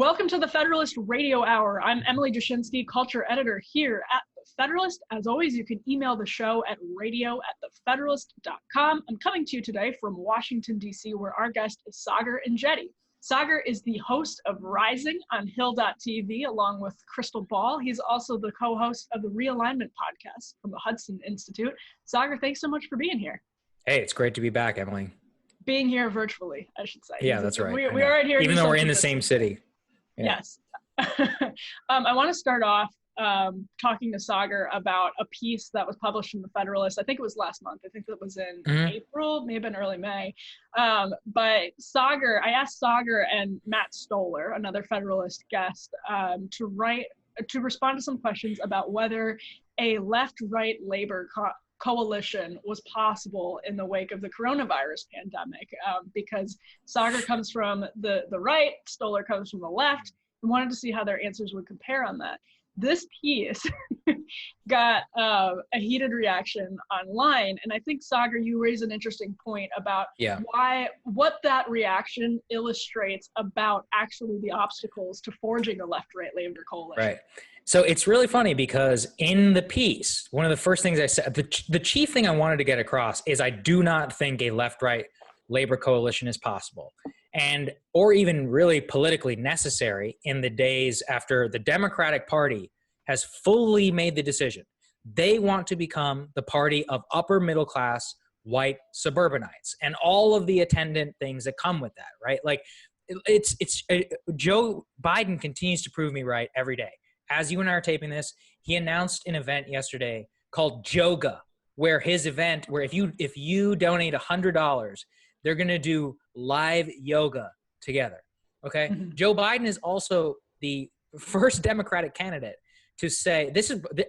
Welcome to the Federalist Radio Hour. I'm Emily Jashinsky, culture editor here at the Federalist. As always, you can email the show at radio@thefederalist.com. I'm coming to you today from Washington, D.C., where our guest is Saagar Enjeti. Saagar is the host of Rising on Hill.tv, along with Crystal Ball. He's also the co-host of the Realignment podcast from the Hudson Institute. Saagar, thanks so much for being here. Hey, it's great to be back, Emily. Being here virtually, I should say. Yeah, that's right. We are right here. Even though we're in the same city. Yeah. Yes. I want to start off talking to Saagar about a piece that was published in the Federalist. I think it was last month. I think it was in April, maybe in early May. But Saagar, I asked Saagar and Matt Stoller, another Federalist guest, to respond to some questions about whether a left-right labor coalition was possible in the wake of the coronavirus pandemic, because Saagar comes from the right, Stoller comes from the left, and wanted to see how their answers would compare on that. This piece got a heated reaction online, and I think, Saagar, you raise an interesting point about what that reaction illustrates about actually the obstacles to forging a left-right labor coalition. Right. So it's really funny because in the piece, one of the first things I said, the chief thing I wanted to get across is I do not think a left-right labor coalition is possible, or even really politically necessary in the days after the Democratic Party has fully made the decision. They want to become the party of upper middle class white suburbanites and all of the attendant things that come with that, right? Like Joe Biden continues to prove me right every day. As you and I are taping this, he announced an event yesterday called Joga, where his event, where if you donate $100, they're going to do live yoga together. Okay. Mm-hmm. Joe Biden is also the first Democratic candidate to say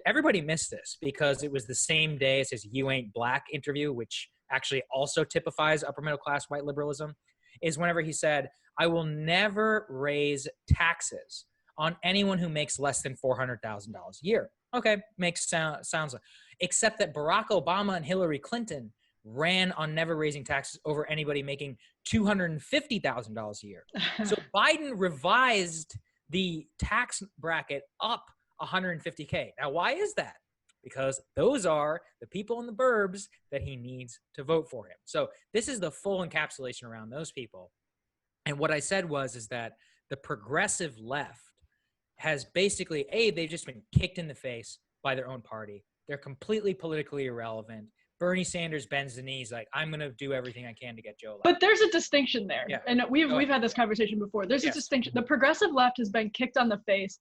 everybody missed this because it was the same day as his "You Ain't Black" interview, which actually also typifies upper middle class white liberalism, is whenever he said, "I will never raise taxes on anyone who makes less than $400,000 a year." Okay, sounds like, except that Barack Obama and Hillary Clinton ran on never raising taxes over anybody making $250,000 a year. So Biden revised the tax bracket up $150K. Now, why is that? Because those are the people in the burbs that he needs to vote for him. So this is the full encapsulation around those people. And what I said is that the progressive left has basically, they've just been kicked in the face by their own party. They're completely politically irrelevant. Bernie Sanders bends the knees like, I'm going to do everything I can to get Joe elected. But there's a distinction there. Yeah. And we've had this conversation before. There's a distinction. The progressive left has been kicked in the face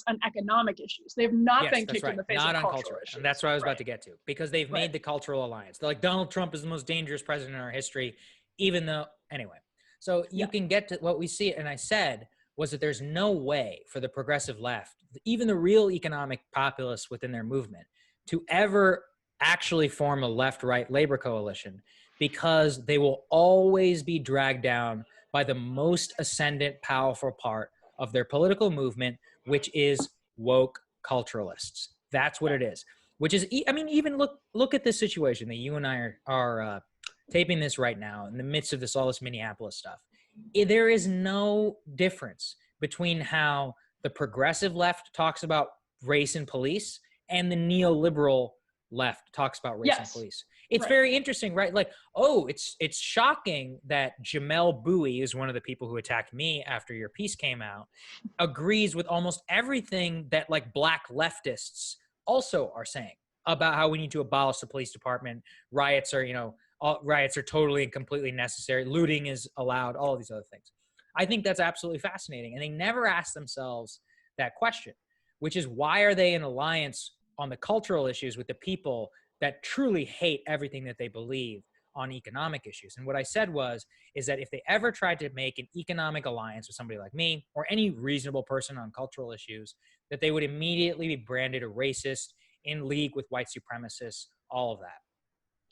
on economic issues. They've not been kicked in the face on cultural issues. And that's what I was about to get to, because they've made the cultural alliance. They're like, Donald Trump is the most dangerous president in our history, even though, anyway. So you can get to what we see, and I said, was that there's no way for the progressive left, even the real economic populists within their movement, to ever actually form a left-right labor coalition, because they will always be dragged down by the most ascendant, powerful part of their political movement, which is woke culturalists. That's what it is. Which is, I mean, even look at this situation that you and I are taping this right now in the midst of all this Minneapolis stuff. There is no difference between how the progressive left talks about race and police and the neoliberal left talks about race and police. It's very interesting, right? Like, it's shocking that Jamel Bowie is one of the people who attacked me after your piece came out, agrees with almost everything that like black leftists also are saying about how we need to abolish the police department. Riots are totally and completely necessary. Looting is allowed, all of these other things. I think that's absolutely fascinating. And they never ask themselves that question, which is, why are they in alliance on the cultural issues with the people that truly hate everything that they believe on economic issues? And what I said is that if they ever tried to make an economic alliance with somebody like me or any reasonable person on cultural issues, that they would immediately be branded a racist, in league with white supremacists, all of that.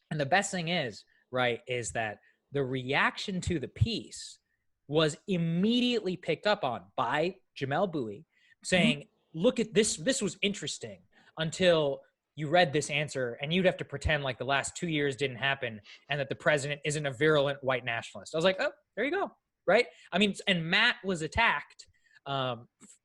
And the best thing is that the reaction to the piece was immediately picked up on by Jamel Bowie saying, look at this, this was interesting until you read this answer, and you'd have to pretend like the last 2 years didn't happen and that the president isn't a virulent white nationalist. I was like, oh, there you go. Right. I mean, and Matt was attacked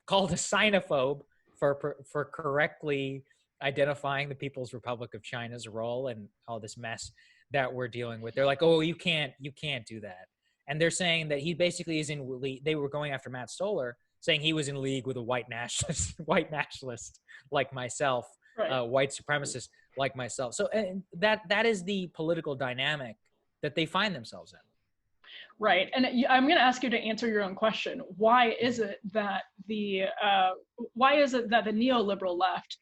called a xenophobe for correctly identifying the People's Republic of China's role and all this mess that we're dealing with. They're like, oh, you can't do that. And they're saying that he basically is in league. They were going after Matt Stoller, saying he was in league with a white nationalist like myself, right. White supremacist like myself. So that is the political dynamic that they find themselves in. Right. And I'm going to ask you to answer your own question. Why is it that the neoliberal left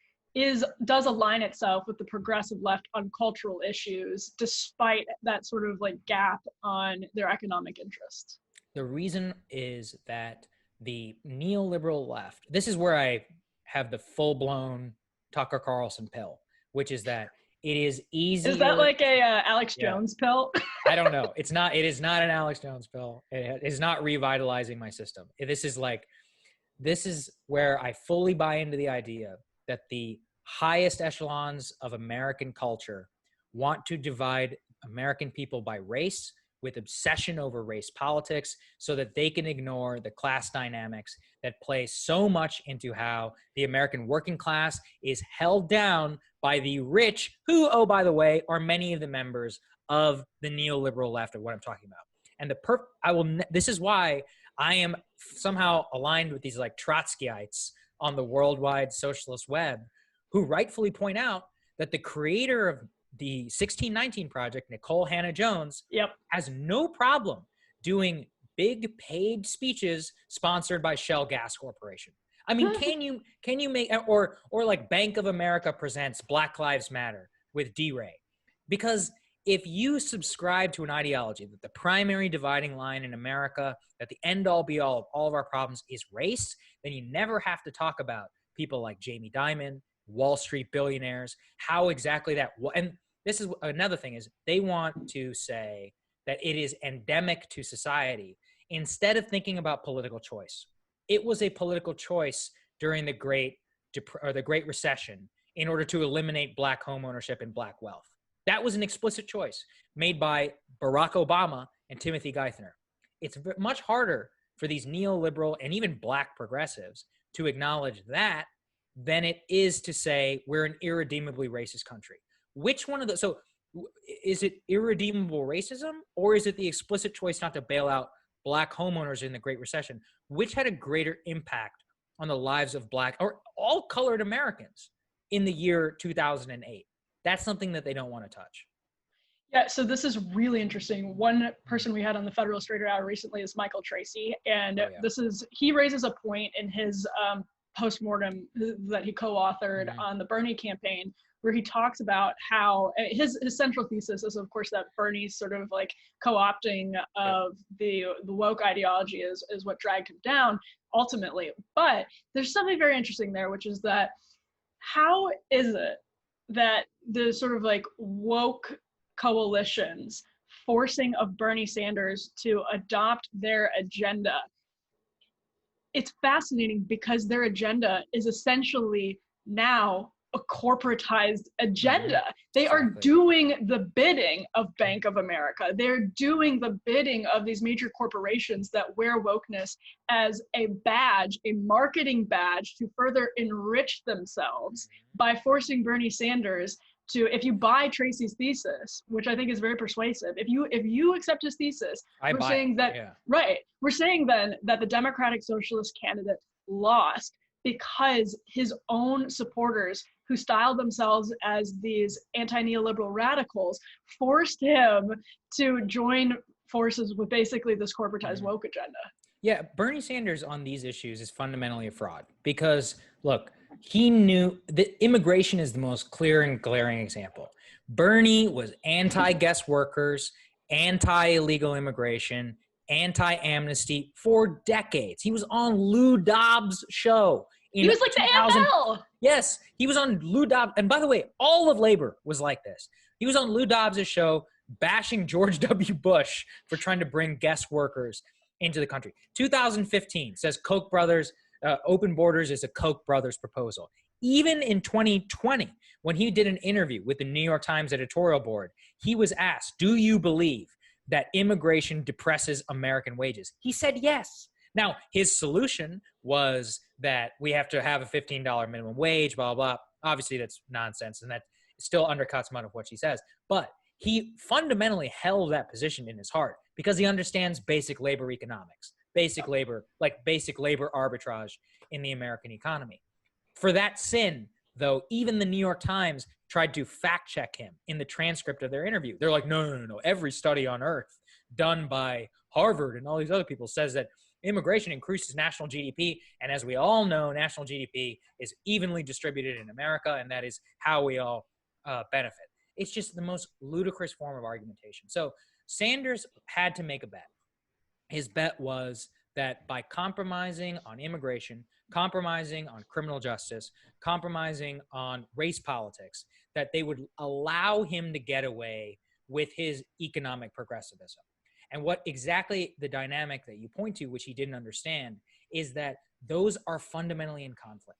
does align itself with the progressive left on cultural issues, despite that sort of like gap on their economic interests? The reason is that the neoliberal left, this is where I have the full-blown Tucker Carlson pill, which is that it is easier. Is that like a Alex Jones pill? I don't know. It is not an Alex Jones pill. It is not revitalizing my system. This is where I fully buy into the idea that the highest echelons of American culture want to divide American people by race, with obsession over race politics, so that they can ignore the class dynamics that play so much into how the American working class is held down by the rich, who, oh, by the way, are many of the members of the neoliberal left of what I'm talking about. And this is why I am somehow aligned with these like Trotskyites on the worldwide socialist web, who rightfully point out that the creator of the 1619 Project, Nicole Hannah-Jones, has no problem doing big paid speeches sponsored by Shell Gas Corporation. I mean, can you make, or like Bank of America presents Black Lives Matter with D-Ray? Because if you subscribe to an ideology that the primary dividing line in America, that the end all be all of all of our problems is race, then you never have to talk about people like Jamie Dimon, Wall Street billionaires, how exactly that, and this is another thing, is they want to say that it is endemic to society instead of thinking about political choice. It was a political choice during the Great Recession in order to eliminate black home ownership and black wealth. That was an explicit choice made by Barack Obama and Timothy Geithner. It's much harder for these neoliberal and even black progressives to acknowledge that than it is to say we're an irredeemably racist country. Which one of those? So is it irredeemable racism, or is it the explicit choice not to bail out black homeowners in the Great Recession? Which had a greater impact on the lives of black or all colored Americans in the year 2008? That's something that they don't want to touch. Yeah, so this is really interesting. One person we had on the Federalist Radio Hour recently is Michael Tracy, and he raises a point in his postmortem that he co-authored on the Bernie campaign, where he talks about how his central thesis is, of course, that Bernie's sort of like co-opting of the woke ideology is what dragged him down ultimately. But there's something very interesting there, which is that how is it that the sort of like woke coalitions forcing of Bernie Sanders to adopt their agenda? It's fascinating because their agenda is essentially now a corporatized agenda. They are doing the bidding of Bank of America. They're doing the bidding of these major corporations that wear wokeness as a badge, a marketing badge to further enrich themselves by forcing Bernie Sanders to, if you buy Tracy's thesis, which I think is very persuasive, if you accept his thesis, we're saying then that the Democratic Socialist candidate lost because his own supporters, who styled themselves as these anti-neoliberal radicals, forced him to join forces with basically this corporatized woke agenda. Yeah, Bernie Sanders on these issues is fundamentally a fraud because, look, he knew that immigration is the most clear and glaring example. Bernie was anti-guest workers, anti-illegal immigration, anti-amnesty for decades. He was on Lou Dobbs' show. He was like the AFL. Yes, he was on Lou Dobbs. And by the way, all of labor was like this. He was on Lou Dobbs' show bashing George W. Bush for trying to bring guest workers into the country. 2015 says Koch brothers, open borders is a Koch brothers proposal. Even in 2020, when he did an interview with the New York Times editorial board, he was asked, do you believe that immigration depresses American wages? He said yes. Now, his solution was that we have to have a $15 minimum wage, blah, blah, blah. Obviously, that's nonsense, and that still undercuts much of what she says. But he fundamentally held that position in his heart because he understands basic labor economics, basic labor arbitrage in the American economy. For that sin, though, even the New York Times tried to fact check him in the transcript of their interview. They're like, no. Every study on earth done by Harvard and all these other people says that immigration increases national GDP. And as we all know, national GDP is evenly distributed in America, and that is how we all benefit. It's just the most ludicrous form of argumentation. So Sanders had to make a bet. His bet was that by compromising on immigration, compromising on criminal justice, compromising on race politics, that they would allow him to get away with his economic progressivism. And what exactly the dynamic that you point to, which he didn't understand, is that those are fundamentally in conflict.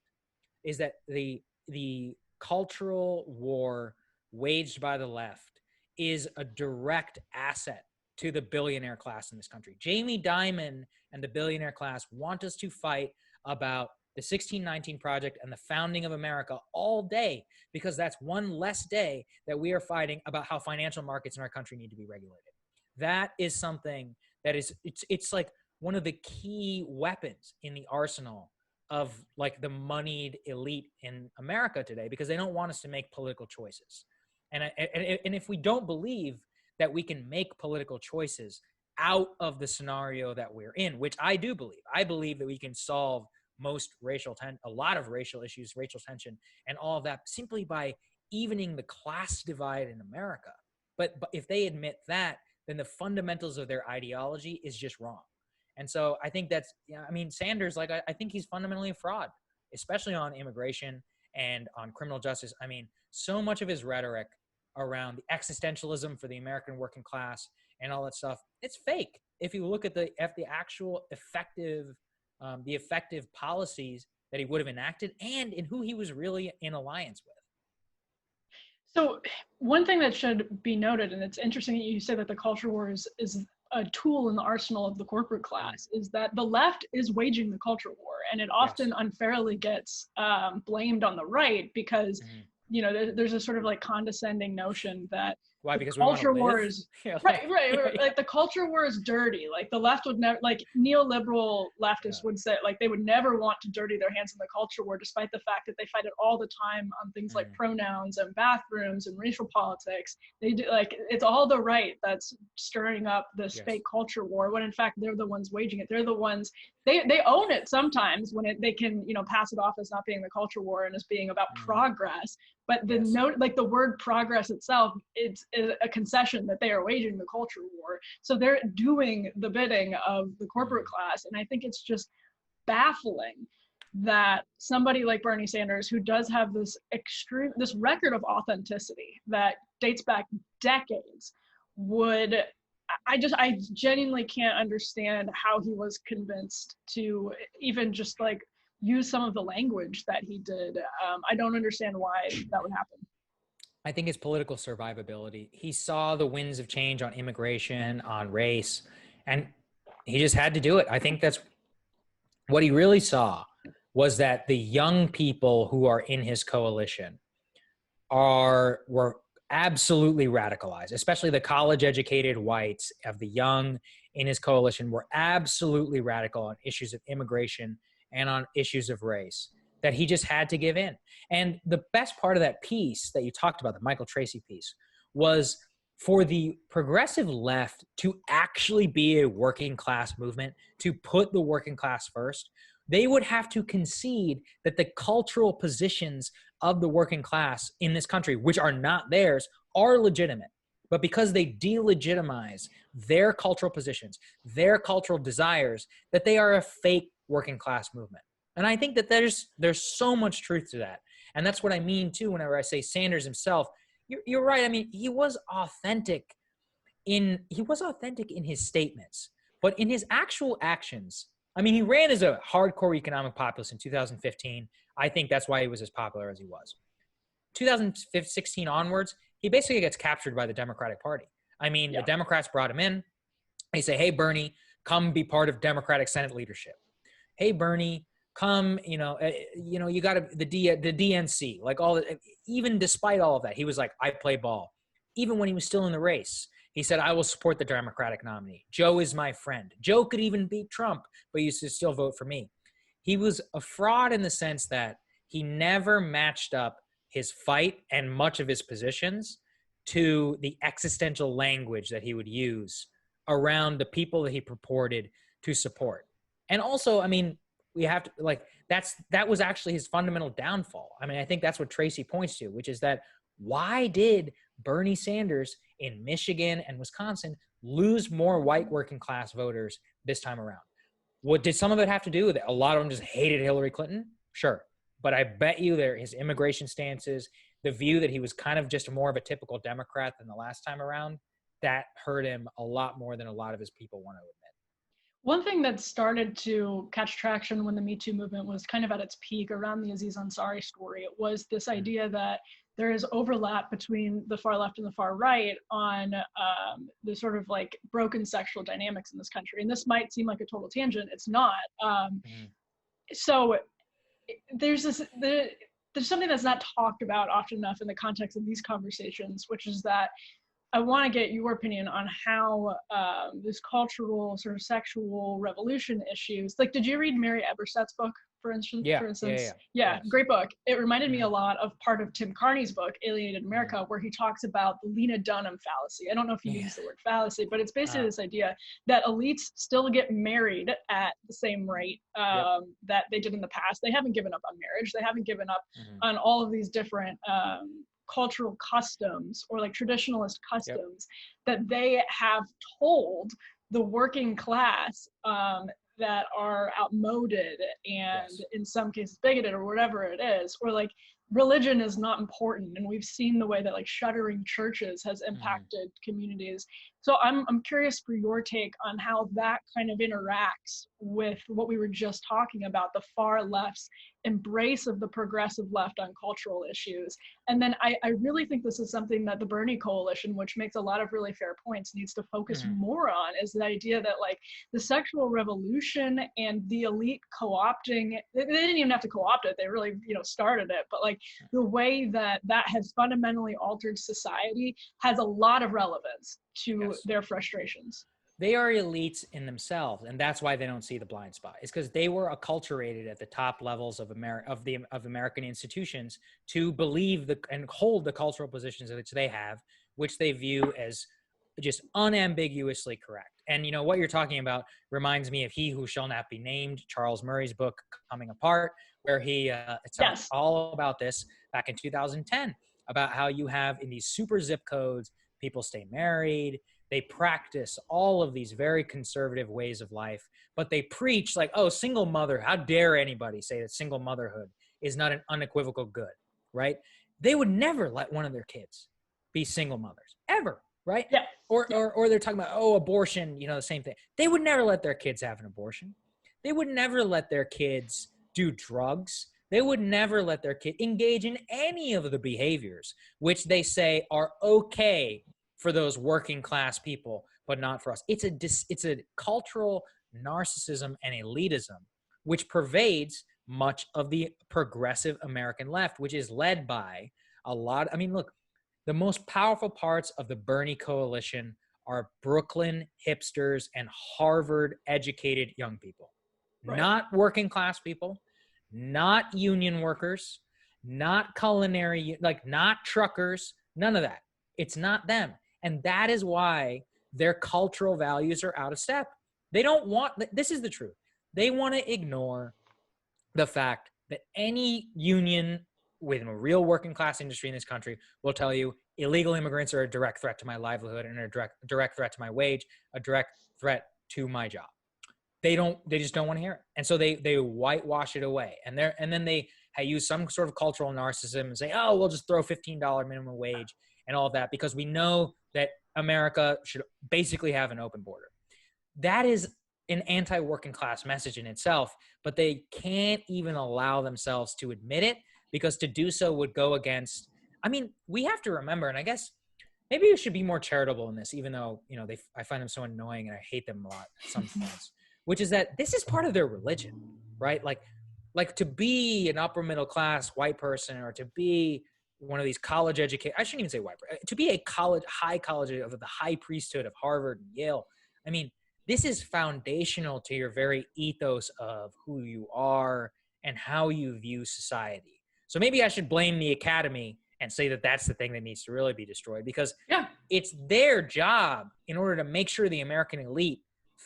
Is that the cultural war waged by the left is a direct asset to the billionaire class in this country. Jamie Dimon and the billionaire class want us to fight about the 1619 Project and the founding of America all day, because that's one less day that we are fighting about how financial markets in our country need to be regulated. That is something that is, it's like one of the key weapons in the arsenal of like the moneyed elite in America today, because they don't want us to make political choices. And if we don't believe that we can make political choices out of the scenario that we're in, which I do believe. I believe that we can solve a lot of racial issues, racial tension, and all of that simply by evening the class divide in America. But if they admit that, then the fundamentals of their ideology is just wrong. And so I think Sanders, I think he's fundamentally a fraud, especially on immigration and on criminal justice. I mean, so much of his rhetoric around the existentialism for the American working class and all that stuff, it's fake. If you look at the actual effective policies that he would have enacted and in who he was really in alliance with. So one thing that should be noted, and it's interesting that you say that the culture war is a tool in the arsenal of the corporate class, is that the left is waging the culture war, and it often unfairly gets blamed on the right because there's a sort of like condescending notion that why? Because culture wars, right. Like the culture war is dirty. Like the left would never, like neoliberal leftists would say, like they would never want to dirty their hands in the culture war, despite the fact that they fight it all the time on things like pronouns and bathrooms and racial politics. They do, like, it's all the right that's stirring up this fake culture war, when in fact they're the ones waging it. They're the ones, they own it sometimes when they can, pass it off as not being the culture war and as being about progress. But the note, like the word progress itself, it's a concession that they are waging the culture war. So they're doing the bidding of the corporate class. And I think it's just baffling that somebody like Bernie Sanders, who does have this record of authenticity that dates back decades, I genuinely can't understand how he was convinced to even just like use some of the language that he did. I don't understand why that would happen. I think it's political survivability. He saw the winds of change on immigration, on race, and he just had to do it. I think that's what he really saw, was that the young people who are in his coalition were absolutely radicalized, especially the college-educated whites of the young in his coalition were absolutely radical on issues of immigration and on issues of race, that he just had to give in. And the best part of that piece that you talked about, the Michael Tracy piece, was for the progressive left to actually be a working class movement, to put the working class first, they would have to concede that the cultural positions of the working class in this country, which are not theirs, are legitimate. But because they delegitimize their cultural positions, their cultural desires, that they are a fake working class movement. And I think that there's so much truth to that. And that's what I mean too whenever I say Sanders himself. You're right. I mean, he was authentic in his statements, but in his actual actions, I mean, he ran as a hardcore economic populist in 2015. I think that's why he was as popular as he was. 2016 onwards, he basically gets captured by the Democratic Party. I mean, the Democrats brought him in. They say, hey, Bernie, come be part of Democratic Senate leadership. Hey, Bernie, come, you got to the DNC, like even despite all of that, he was like, I play ball. Even when he was still in the race, he said, I will support the Democratic nominee. Joe is my friend. Joe could even beat Trump, but you should still vote for me. He was a fraud in the sense that he never matched up his fight and much of his positions to the existential language that he would use around the people that he purported to support. And also, I mean, we have to, like, that was actually his fundamental downfall. I mean, I think that's what Tracy points to, which is that why did Bernie Sanders in Michigan and Wisconsin lose more white working class voters this time around? What did some of it have to do with it? A lot of them just hated Hillary Clinton? Sure. But I bet you his immigration stances, the view that he was kind of just more of a typical Democrat than the last time around, that hurt him a lot more than a lot of his people want to admit. One thing that started to catch traction when the Me Too movement was kind of at its peak around the Aziz Ansari story was this idea that there is overlap between the far left and the far right on the sort of like broken sexual dynamics in this country. And this might seem like a total tangent. It's not. So there's something that's not talked about often enough in the context of these conversations, which is that I want to get your opinion on how this cultural sort of sexual revolution issues, like, did you read Mary Eberstadt's book, for instance? Yeah, yes. Great book. It reminded me a lot of part of Tim Carney's book, Alienated America, where he talks about the Lena Dunham fallacy. I don't know if you use the word fallacy, but it's basically this idea that elites still get married at the same rate that they did in the past. They haven't given up on marriage. They haven't given up on all of these different cultural customs or like traditionalist customs that they have told the working class that are outmoded and in some cases bigoted or whatever it is, or like religion is not important. And we've seen the way that like shuttering churches has impacted communities. So I'm curious for your take on how that kind of interacts with what we were just talking about, the far left's embrace of the progressive left on cultural issues. And then I really think this is something that the Bernie coalition, which makes a lot of really fair points, needs to focus more on, is the idea that like the sexual revolution and the elite co-opting, they didn't even have to co-opt it, they really, started it, but like the way that has fundamentally altered society has a lot of relevance to their frustrations. They are elites in themselves, and that's why they don't see the blind spot. It's because they were acculturated at the top levels of American institutions to believe and hold the cultural positions which they have, which they view as just unambiguously correct. And what you're talking about reminds me of He Who Shall Not Be Named, Charles Murray's book Coming Apart, where he it's all about this back in 2010, about how you have in these super zip codes, people stay married. They practice all of these very conservative ways of life, but they preach like, oh, single mother, how dare anybody say that single motherhood is not an unequivocal good, right? They would never let one of their kids be single mothers, ever, right? Yeah. Or they're talking about, oh, abortion, the same thing. They would never let their kids have an abortion. They would never let their kids do drugs. They would never let their kid engage in any of the behaviors which they say are okay for those working class people, but not for us. It's a cultural narcissism and elitism which pervades much of the progressive American left, which is led by a lot. I mean, look, the most powerful parts of the Bernie coalition are Brooklyn hipsters and Harvard educated young people, not working class people, not union workers, not culinary, like not truckers, none of that. It's not them. And that is why their cultural values are out of step. They don't want, this is the truth. They want to ignore the fact that any union within a real working class industry in this country will tell you illegal immigrants are a direct threat to my livelihood and a direct threat to my wage, a direct threat to my job. They just don't want to hear it. And so they whitewash it away. And then they use some sort of cultural narcissism and say, oh, we'll just throw $15 minimum wage and all of that because we know that America should basically have an open border. That is an anti-working class message in itself, but they can't even allow themselves to admit it because to do so would go against, I mean, we have to remember, and I guess maybe we should be more charitable in this, even though, I find them so annoying and I hate them a lot at some points, which is that this is part of their religion, right? Like like to be an upper middle class white person, or to be one of these college educated, I shouldn't even say white, to be a high college of the high priesthood of Harvard and Yale. I mean, this is foundational to your very ethos of who you are and how you view society. So maybe I should blame the academy and say that that's the thing that needs to really be destroyed, because it's their job in order to make sure the American elite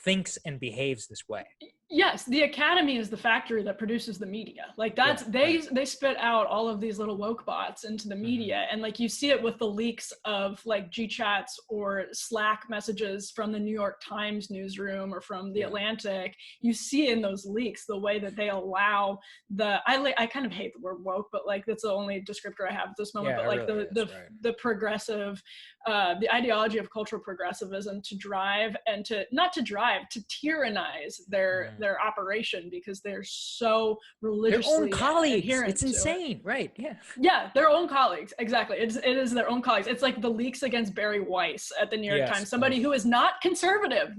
thinks and behaves this way. Yes, the academy is the factory that produces the media. Like that's they spit out all of these little woke bots into the media, and like you see it with the leaks of like GChats or Slack messages from the New York Times newsroom or from the Atlantic. You see in those leaks the way that they allow I kind of hate the word woke, but like that's the only descriptor I have at this moment. But like really the progressive, the ideology of cultural progressivism to drive and to tyrannize their operation, because they're so religiously their own colleagues. Adherent it's insane, right? Yeah, their own colleagues. Exactly. It is their own colleagues. It's like the leaks against Barry Weiss at the New York Times, somebody who is not conservative.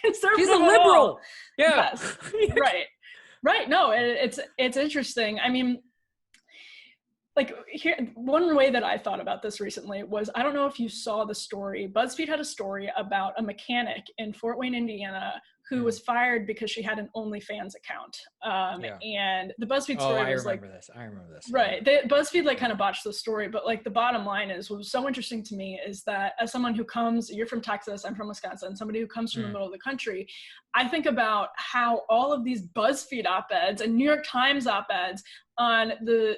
He's a liberal. Yes. Right. No, it's interesting. I mean, like here, one way that I thought about this recently was, I don't know if you saw the story. BuzzFeed had a story about a mechanic in Fort Wayne, Indiana, who was fired because she had an OnlyFans account. And the BuzzFeed story was like, I remember this. Right. BuzzFeed like kind of botched the story, but like the bottom line is, what was so interesting to me is that as someone who you're from Texas, I'm from Wisconsin, somebody who comes from the middle of the country, I think about how all of these BuzzFeed op-eds and New York Times op-eds on the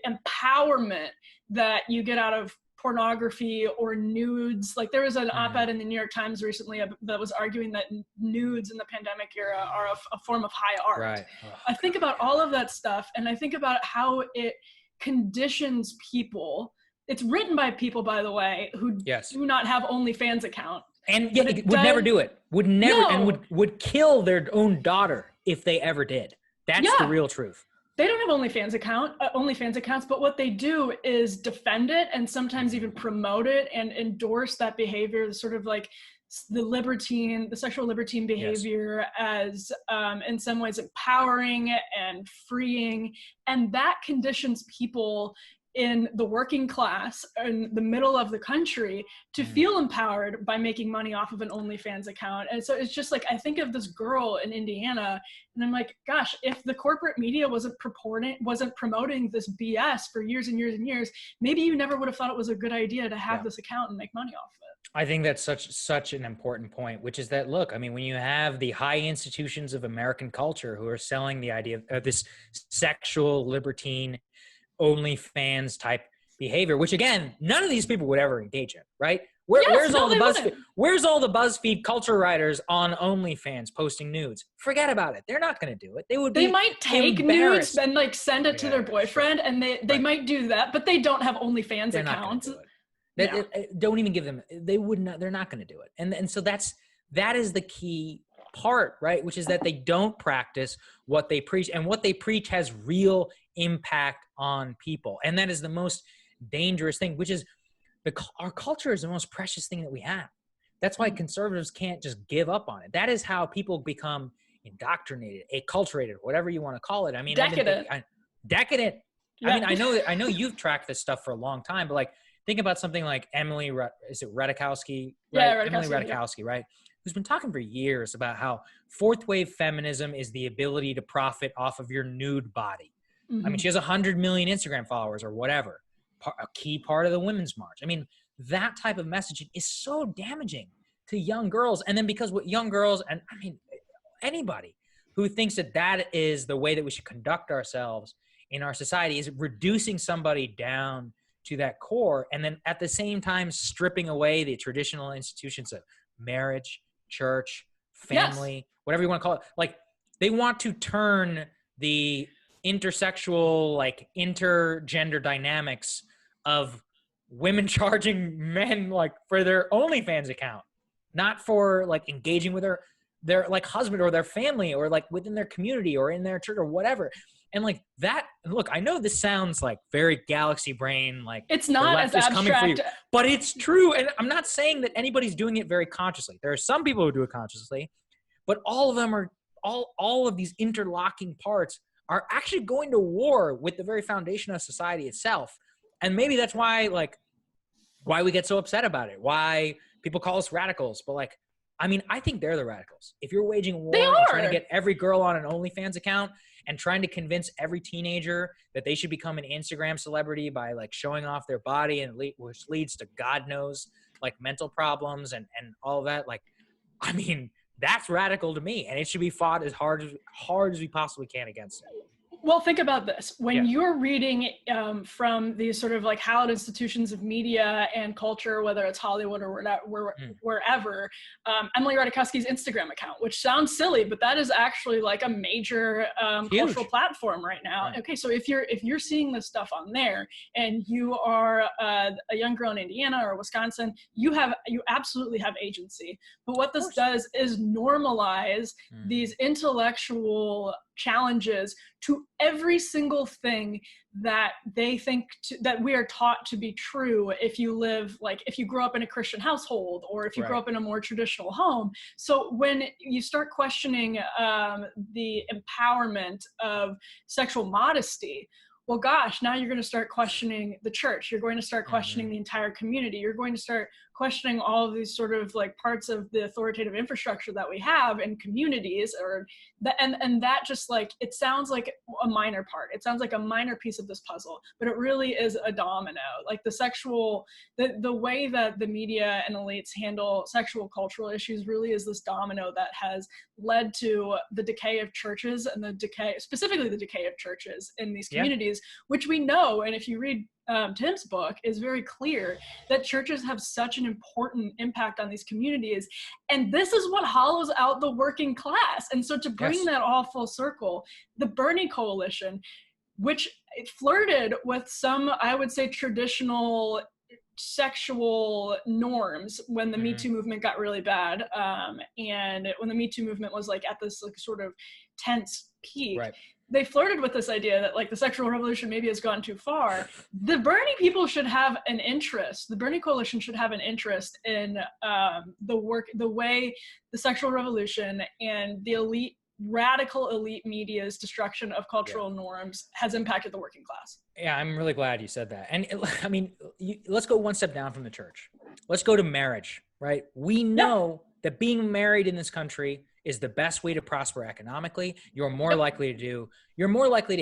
empowerment that you get out of pornography or nudes. Like there was an op-ed in the New York Times recently that was arguing that nudes in the pandemic era are a form of high art. Right. I think about all of that stuff, and I think about how it conditions people. It's written by people, by the way, who do not have OnlyFans account. And would never do it. Would never, and would kill their own daughter if they ever did. That's the real truth. They don't have OnlyFans accounts, but what they do is defend it and sometimes even promote it and endorse that behavior, sort of like the sexual libertine behavior as in some ways empowering and freeing. And that conditions people in the working class in the middle of the country to feel empowered by making money off of an OnlyFans account. And so it's just like, I think of this girl in Indiana and I'm like, gosh, if the corporate media wasn't promoting this BS for years and years and years, maybe you never would have thought it was a good idea to have this account and make money off of it. I think that's such an important point, which is that, look, I mean, when you have the high institutions of American culture who are selling the idea of this sexual libertine OnlyFans type behavior, which again, none of these people would ever engage in, right? Where's all the BuzzFeed culture writers on OnlyFans posting nudes? Forget about it. They're not going to do it. They might take nudes and like send it to their boyfriend, and they might do that, but they don't have OnlyFans accounts. Don't even give them. They would not. They're not going to do it. And so that is the key part, right? Which is that they don't practice what they preach, and what they preach has real impact on people. And that is the most dangerous thing, which is our culture is the most precious thing that we have. That's why conservatives can't just give up on it. That is how people become indoctrinated, acculturated, whatever you want to call it. I mean, decadent. Yeah. I mean, I know you've tracked this stuff for a long time, but like, think about something like Emily Ratajkowski, right? Yeah, Emily Ratajkowski, right? Who's been talking for years about how fourth wave feminism is the ability to profit off of your nude body. I mean, she has 100 million Instagram followers or whatever, a key part of the Women's March. I mean, that type of messaging is so damaging to young girls. And then because what young girls, and I mean, anybody who thinks that is the way that we should conduct ourselves in our society is reducing somebody down to that core. And then at the same time, stripping away the traditional institutions of marriage, church, family, whatever you want to call it. Like, they want to turn the intersexual, like intergender dynamics of women charging men like for their OnlyFans account, not for like engaging with their like husband or their family or like within their community or in their church or whatever. And like that, look, I know this sounds like very galaxy brain, like it's not as abstract, coming for you, but it's true. And I'm not saying that anybody's doing it very consciously. There are some people who do it consciously, but all of them are all of these interlocking parts are actually going to war with the very foundation of society itself. And maybe that's why, like, why we get so upset about it, why people call us radicals. But like, I mean, I think they're the radicals. If you're waging war and trying to get every girl on an OnlyFans account and trying to convince every teenager that they should become an Instagram celebrity by like showing off their body, and which leads to God knows like mental problems and all of that. Like, I mean, that's radical to me, and it should be fought as hard as we possibly can against it. Well, think about this. When you're reading from these sort of like hallowed institutions of media and culture, whether it's Hollywood or wherever, Emily Ratajkowski's Instagram account, which sounds silly, but that is actually like a major cultural platform right now. Right. Okay, so if you're seeing this stuff on there, and you are a young girl in Indiana or Wisconsin, you absolutely have agency. But what this does is normalize these intellectual challenges to every single thing that they think that we are taught to be true if you grow up in a Christian household, or if you grow up in a more traditional home. So when you start questioning the empowerment of sexual modesty, well, gosh, now you're going to start questioning the church. You're going to start questioning the entire community. You're going to start questioning all of these sort of like parts of the authoritative infrastructure that we have in communities, and that just like, it sounds like a minor part. It sounds like a minor piece of this puzzle, but it really is a domino. Like the way that the media and elites handle sexual cultural issues really is this domino that has led to the decay of churches, and specifically the decay of churches in these communities, which we know, and if you read Tim's book, is very clear that churches have such an important impact on these communities, and this is what hollows out the working class. And so to bring that all full circle, the Bernie Coalition, which flirted with some, I would say, traditional sexual norms when the Me Too movement got really bad, and when the Me Too movement was like at this like sort of tense peak, they flirted with this idea that like the sexual revolution maybe has gone too far. The Bernie people should have an interest. The Bernie Coalition should have an interest in the way the sexual revolution and the radical elite media's destruction of cultural norms has impacted the working class. Yeah, I'm really glad you said that. And I mean, let's go one step down from the church. Let's go to marriage, right? We know that being married in this country is the best way to prosper economically. You're more likely to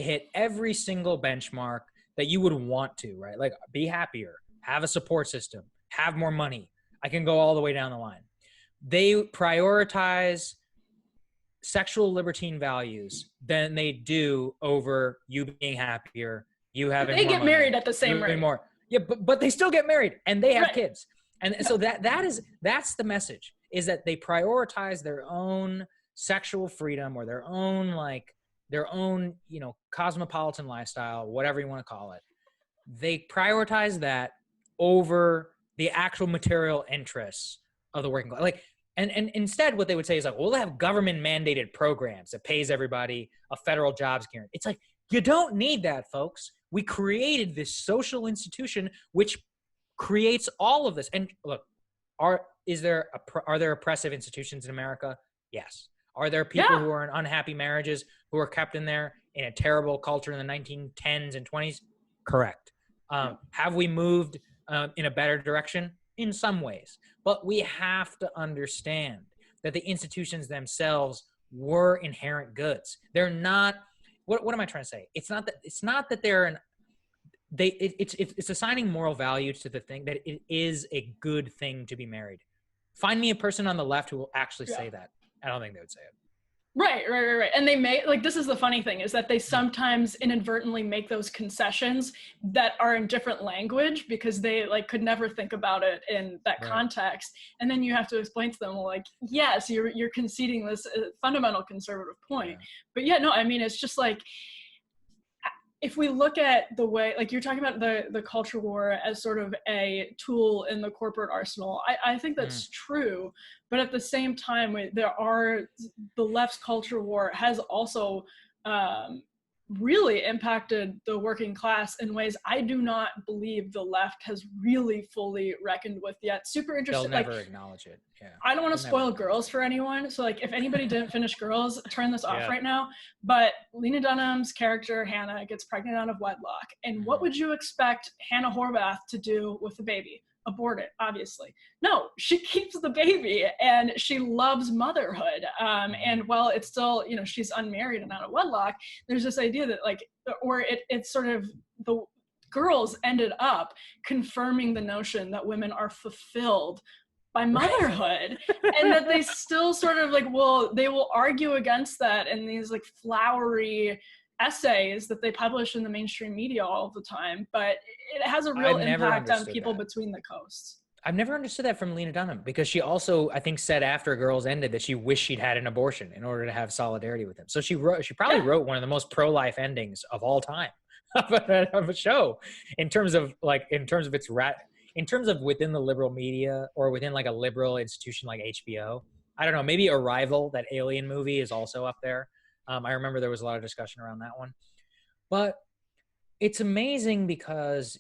hit every single benchmark that you would want to, right? Like, be happier, have a support system, have more money. I can go all the way down the line. They prioritize sexual libertine values than they do over you being happier, you having more money. They get married at the same rate. More. Yeah, but they still get married, and they have kids. And so that's the message, is that they prioritize their own sexual freedom, or their own, cosmopolitan lifestyle, whatever you want to call it. They prioritize that over the actual material interests of the working class. Like, and instead what they would say is like, we'll have government mandated programs that pays everybody a federal jobs guarantee. It's like, you don't need that, folks. We created this social institution which creates all of this. And look, are there oppressive institutions in America? Yes. Are there people who are in unhappy marriages who are kept in there in a terrible culture in the 1910s and 20s? Correct. Have we moved in a better direction? In some ways. But we have to understand that the institutions themselves were inherent goods. They're not. What am I trying to say? It's not that they're it's assigning moral value to the thing that it is a good thing to be married. Find me a person on the left who will actually say that. I don't think they would say it. Right. And they may, like, this is the funny thing, is that they sometimes inadvertently make those concessions that are in different language because they like could never think about it in that context. And then you have to explain to them, like, yes, you're conceding this fundamental conservative point. But I mean, it's just like, if we look at the way, like you're talking about the culture war as sort of a tool in the corporate arsenal, I think that's true. But at the same time, the left's culture war has also really impacted the working class in ways I do not believe the left has really fully reckoned with yet. Super interesting. They'll never acknowledge it. Yeah. I don't want to spoil Girls for anyone. So like if anybody didn't finish Girls, turn this off Yeah. right now. But Lena Dunham's character, Hannah, gets pregnant out of wedlock. And what would you expect Hannah Horvath to do with the baby? Abort it, obviously. No, she keeps the baby and she loves motherhood. And while it's still, you know, she's unmarried and out of wedlock, there's this idea that like, or it's sort of the girls ended up confirming the notion that women are fulfilled by motherhood. And that they still sort of like, well, they will argue against that in these like flowery essays that they publish in the mainstream media all the time, but it has a real impact on people between the coasts. I've never understood that from Lena Dunham, because she also, I think, said after Girls ended that she wished she'd had an abortion in order to have solidarity with him. So she probably wrote one of the most pro-life endings of all time of a show in terms of within the liberal media or within like a liberal institution like HBO. I don't know, maybe Arrival, that Alien movie, is also up there. I remember there was a lot of discussion around that one. But it's amazing because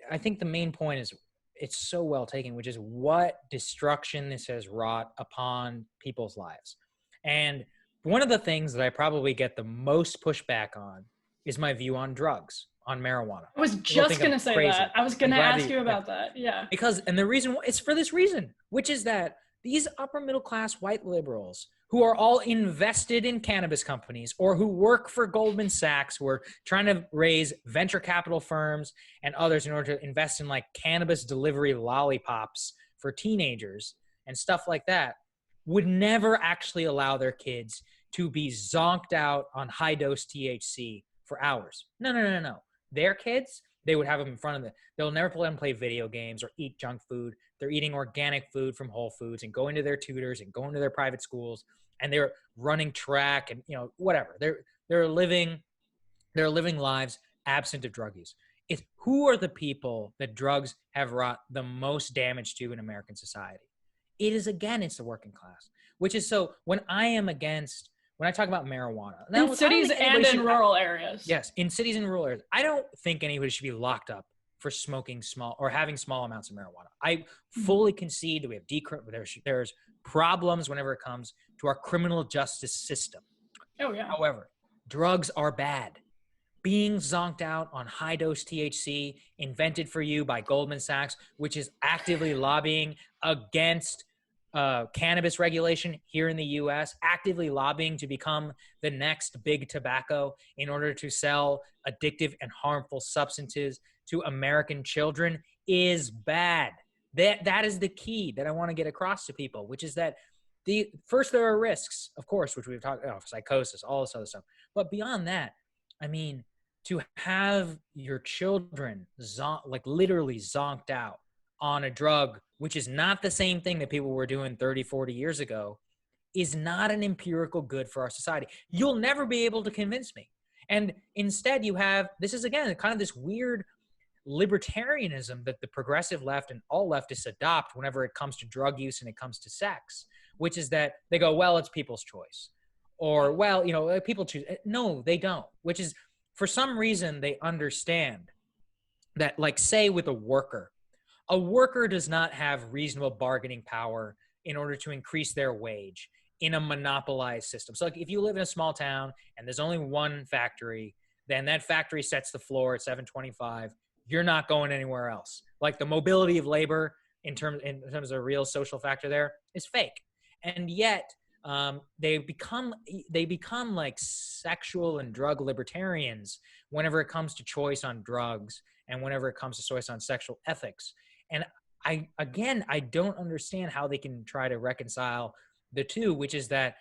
I think the main point is it's so well taken, which is what destruction this has wrought upon people's lives. And one of the things that I probably get the most pushback on is my view on drugs, on marijuana. I was just going to say that. I was going to ask you about that. Yeah. And the reason, it's for this reason, which is that these upper middle class white liberals who are all invested in cannabis companies or who work for Goldman Sachs, who are trying to raise venture capital firms and others in order to invest in like cannabis delivery lollipops for teenagers and stuff like that, would never actually allow their kids to be zonked out on high dose THC for hours. No. Their kids, they would have them in front of them. They'll never let them play video games or eat junk food. They're eating organic food from Whole Foods and going to their tutors and going to their private schools, and they're running track and, you know, whatever. They're living lives absent of drug use. It's who are the people that drugs have wrought the most damage to in American society? It's the working class, which is so when I talk about marijuana. In cities and in rural areas. Yes, in cities and rural areas. I don't think anybody should be locked up for smoking small or having small amounts of marijuana. I fully concede that we have there's problems whenever it comes to our criminal justice system. Oh, yeah. However, drugs are bad. Being zonked out on high-dose THC invented for you by Goldman Sachs, which is actively lobbying against cannabis regulation here in the U.S., actively lobbying to become the next big tobacco in order to sell addictive and harmful substances to American children, is bad. That is the key that I want to get across to people, which is that first there are risks, of course, which we've talked about, psychosis, all this other stuff. But beyond that, I mean, to have your children literally zonked out on a drug, which is not the same thing that people were doing 30, 40 years ago, is not an empirical good for our society. You'll never be able to convince me. And instead this is again, kind of this weird libertarianism that the progressive left and all leftists adopt whenever it comes to drug use and it comes to sex, which is that they go, well, it's people's choice. Or, well, you know, people choose. No, they don't, which is for some reason they understand that, like, say with a worker does not have reasonable bargaining power in order to increase their wage in a monopolized system. So like if you live in a small town and there's only one factory, then that factory sets the floor at $7.25. You're not going anywhere else. Like the mobility of labor in terms of a real social factor there is fake. And yet they become like sexual and drug libertarians whenever it comes to choice on drugs and whenever it comes to choice on sexual ethics. And I don't understand how they can try to reconcile the two, which is that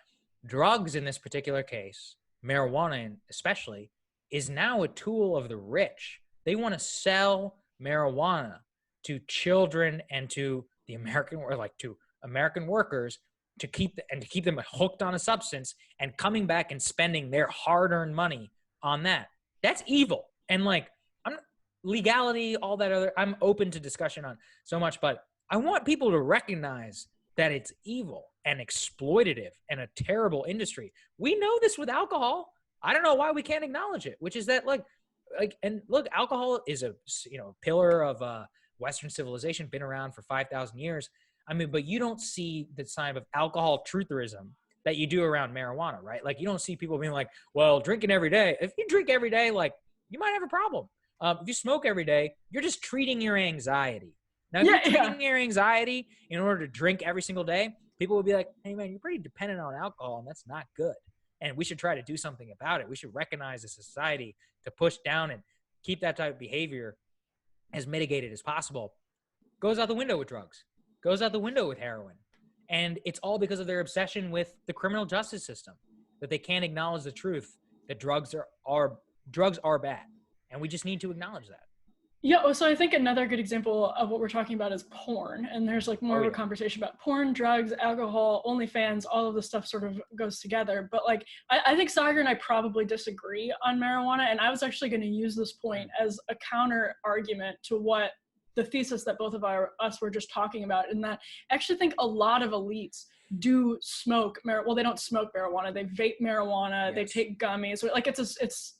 drugs in this particular case, marijuana especially, is now a tool of the rich. They want to sell marijuana to children and to the American workers to keep them hooked on a substance and coming back and spending their hard-earned money on that. That's evil. And like legality, all that other, I'm open to discussion on so much, but I want people to recognize that it's evil and exploitative and a terrible industry. We know this with alcohol. I don't know why we can't acknowledge it, which is that and look, alcohol is a, pillar of Western civilization, been around for 5,000 years. I mean, but you don't see the sign of alcohol trutherism that you do around marijuana, right? Like, you don't see people being like, well, drinking every day. If you drink every day, like, you might have a problem. If you smoke every day, you're just treating your anxiety. Now, if you're treating your anxiety in order to drink every single day, people will be like, hey, man, you're pretty dependent on alcohol, and that's not good. And we should try to do something about it. We should recognize as a society to push down and keep that type of behavior as mitigated as possible. Goes out the window with drugs. Goes out the window with heroin. And it's all because of their obsession with the criminal justice system, that they can't acknowledge the truth that drugs are bad. And we just need to acknowledge that. Yeah, so I think another good example of what we're talking about is porn. And there's like more of a conversation about porn, drugs, alcohol, OnlyFans, all of this stuff sort of goes together. But like, I think Saagar and I probably disagree on marijuana. And I was actually going to use this point as a counter argument to what the thesis that both of us were just talking about, in that I actually think a lot of elites do smoke well, they don't smoke marijuana, they vape marijuana, they take gummies. Like it's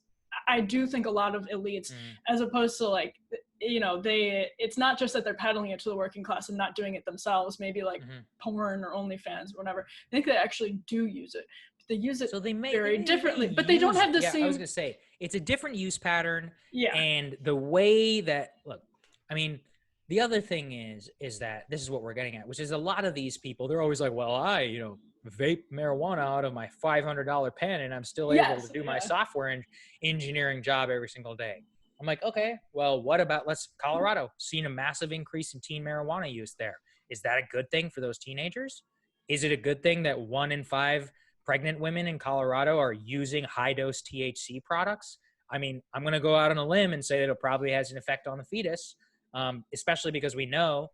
I do think a lot of elites, as opposed to like, it's not just that they're peddling it to the working class and not doing it themselves, maybe like porn or OnlyFans or whatever. I think they actually do use it. But they use it very differently, but they don't have the same. I was going to say, it's a different use pattern. Yeah. And the way that, look, I mean, the other thing is that this is what we're getting at, which is a lot of these people, they're always like, well, I, vape marijuana out of my $500 pen and I'm still able to do my software engineering job every single day. I'm like, okay, well, what about Colorado, seen a massive increase in teen marijuana use there. Is that a good thing for those teenagers? Is it a good thing that 1 in 5 pregnant women in Colorado are using high dose THC products? I mean, I'm going to go out on a limb and say that it probably has an effect on the fetus, especially because we know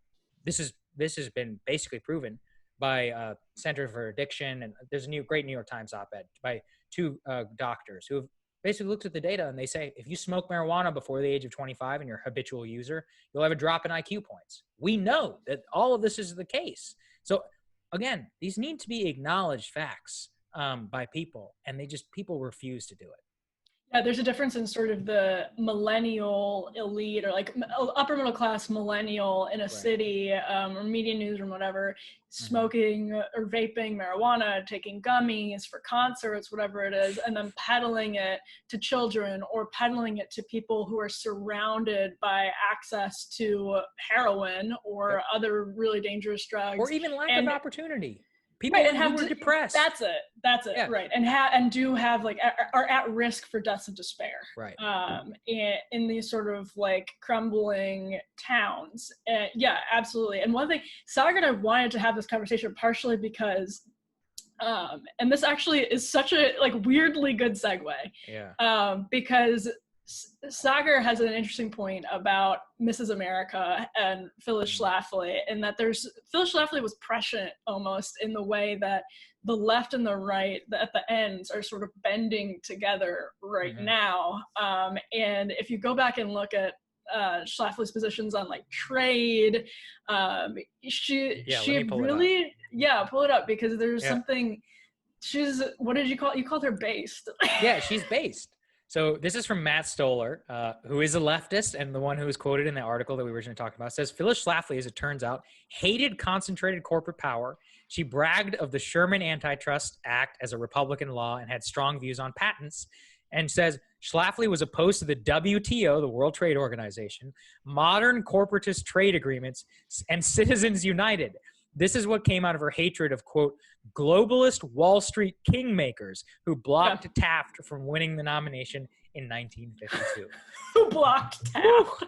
this has been basically proven by Center for Addiction, and there's a great New York Times op-ed by 2 doctors who have basically looked at the data, and they say if you smoke marijuana before the age of 25 and you're a habitual user, you'll have a drop in IQ points. We know that all of this is the case. So again, these need to be acknowledged facts by people, and people refuse to do it. Yeah, there's a difference in sort of the millennial elite, or like upper middle class millennial in a city or media newsroom, whatever, smoking or vaping marijuana, taking gummies for concerts, whatever it is, and then peddling it to children or peddling it to people who are surrounded by access to heroin or other really dangerous drugs. Or even lack of opportunity. People who are depressed. That's it. Right. And do have like, are at risk for deaths of despair. Right. In these sort of like crumbling towns. Yeah, absolutely. And one thing, Saagar and I wanted to have this conversation partially because, and this actually is such a like weirdly good segue. Yeah. Because Saagar has an interesting point about Mrs. America and Phyllis Schlafly, and that Phyllis Schlafly was prescient almost in the way that the left and the right at the ends are sort of bending together right now. And if you go back and look at Schlafly's positions on like trade, she really, pull it up, because there's something, what did you called her based? Yeah, she's based. So this is from Matt Stoller, who is a leftist and the one who was quoted in the article that we originally talked about. It says, Phyllis Schlafly, as it turns out, hated concentrated corporate power. She bragged of the Sherman Antitrust Act as a Republican law and had strong views on patents, and says Schlafly was opposed to the WTO, the World Trade Organization, modern corporatist trade agreements, and Citizens United. This is what came out of her hatred of, quote, globalist Wall Street kingmakers who blocked Taft from winning the nomination in 1952. Who blocked Taft?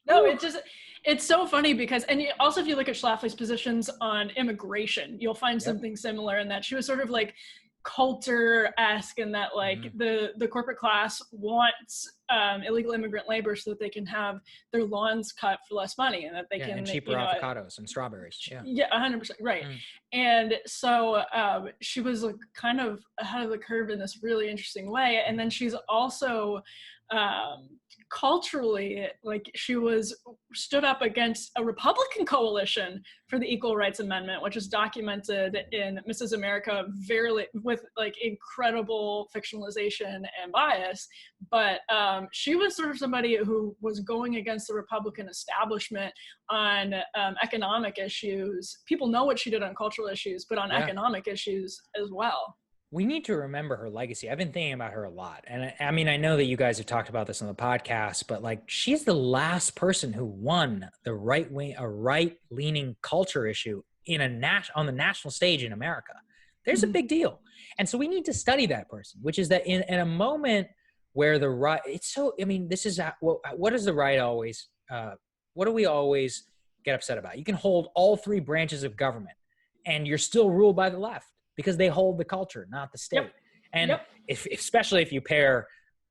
No, it's so funny because, and also if you look at Schlafly's positions on immigration, you'll find something similar in that she was sort of like Coulter-esque in that like the corporate class wants illegal immigrant labor so that they can have their lawns cut for less money, and that they can, and cheaper avocados and strawberries. Yeah, 100%, right. And so she was like kind of ahead of the curve in this really interesting way. And then she's also culturally, like, she stood up against a Republican coalition for the Equal Rights Amendment, which is documented in Mrs. America with like incredible fictionalization and bias. But she was sort of somebody who was going against the Republican establishment on economic issues. People know what she did on cultural issues, but on economic issues as well. We need to remember her legacy. I've been thinking about her a lot. And I mean, I know that you guys have talked about this on the podcast, but like, she's the last person who won a right-leaning culture issue on the national stage in America. There's a big deal. And so we need to study that person, which is that in a moment where the right, this is what does the right always, what do we always get upset about? You can hold all three branches of government and you're still ruled by the left, because they hold the culture, not the state. And especially if you pair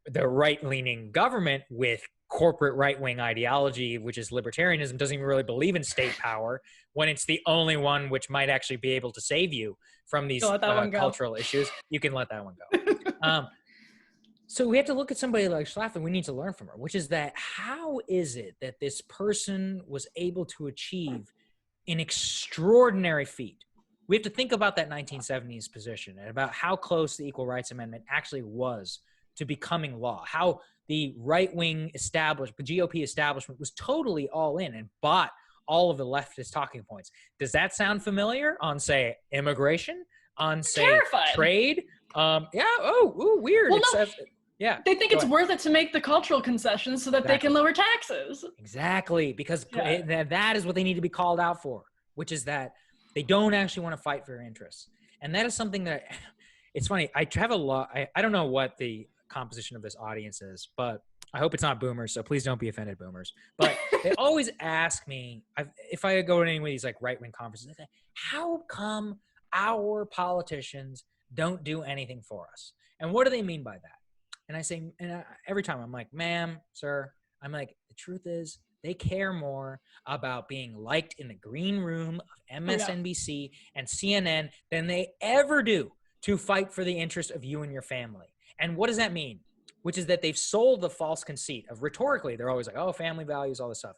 the right-leaning government with corporate right-wing ideology, which is libertarianism, doesn't even really believe in state power, when it's the only one which might actually be able to save you from these cultural issues, you can let that one go. So we have to look at somebody like Schlafly. We need to learn from her, which is that how is it that this person was able to achieve an extraordinary feat? We have to think about that 1970s position and about how close the Equal Rights Amendment actually was to becoming law, how the right-wing GOP establishment was totally all in and bought all of the leftist talking points. Does that sound familiar on, say, immigration, on, say, terrified. Trade? Weird. Well, they think it's worth it to make the cultural concessions so that they can lower taxes. Exactly, because that is what they need to be called out for, which is that they don't actually want to fight for your interests. And that is something that, it's funny, I have a lot, I don't know what the composition of this audience is, but I hope it's not boomers, so please don't be offended, boomers. But they always ask me, if I go to any of these like right-wing conferences, they say, how come our politicians don't do anything for us? And what do they mean by that? And I say, every time I'm like, ma'am, sir, I'm like, the truth is, they care more about being liked in the green room of MSNBC and CNN than they ever do to fight for the interest of you and your family. And what does that mean? Which is that they've sold the false conceit of, rhetorically, they're always like, oh, family values, all this stuff.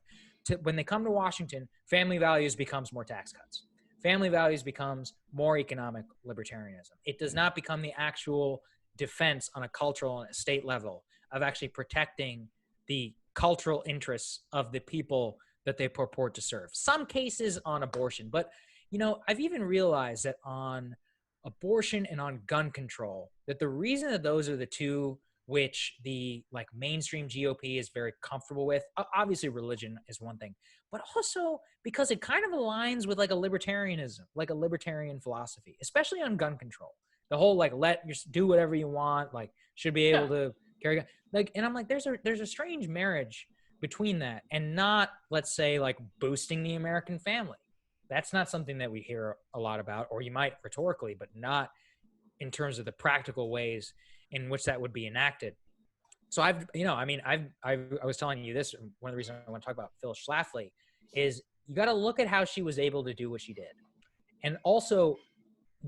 When they come to Washington, family values becomes more tax cuts. Family values becomes more economic libertarianism. It does not become the actual defense on a cultural and a state level of actually protecting the cultural interests of the people that they purport to serve. Some cases on abortion, but I've even realized that on abortion and on gun control, that the reason that those are the two which the like mainstream GOP is very comfortable with, obviously religion is one thing, but also because it kind of aligns with like a libertarianism, like a libertarian philosophy, especially on gun control. The whole like let you do whatever you want, like should be able to carry like, and I'm like, there's a strange marriage between that and not, let's say, like boosting the American family. That's not something that we hear a lot about, or you might rhetorically, but not in terms of the practical ways in which that would be enacted. So I was telling you this, one of the reasons I want to talk about Phyllis Schlafly is you got to look at how she was able to do what she did. And also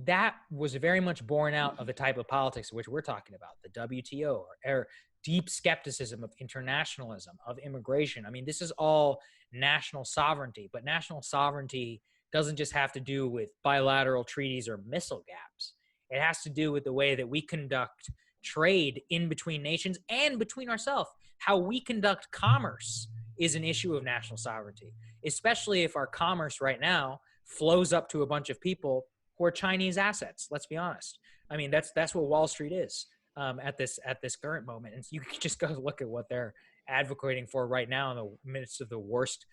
that was very much born out of the type of politics which we're talking about, the WTO or deep skepticism of internationalism, of immigration. I mean, this is all national sovereignty, but national sovereignty doesn't just have to do with bilateral treaties or missile gaps. It has to do with the way that we conduct trade in between nations and between ourselves. How we conduct commerce is an issue of national sovereignty, especially if our commerce right now flows up to a bunch of people who are Chinese assets. Let's be honest. I mean, that's what Wall Street is at this current moment. And so you can just go look at what they're advocating for right now in the midst of the worst,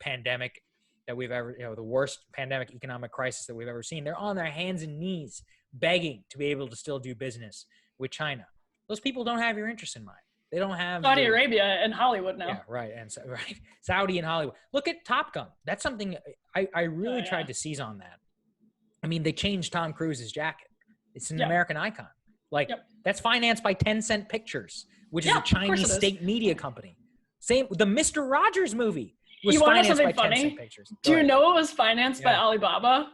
pandemic that we've ever, the worst pandemic economic crisis that we've ever seen. They're on their hands and knees begging to be able to still do business with China. Those people don't have your interest in mind. They don't have Saudi Arabia and Hollywood now. Yeah, right. And right, Saudi and Hollywood. Look at Top Gun. That's something I really tried to seize on that. I mean, they changed Tom Cruise's jacket. It's an American icon. Like that's financed by 10-cent pictures. which is a Chinese state media company. Same, the Mr. Rogers movie was financed by Tencent Pictures. Do you know what was financed by Alibaba?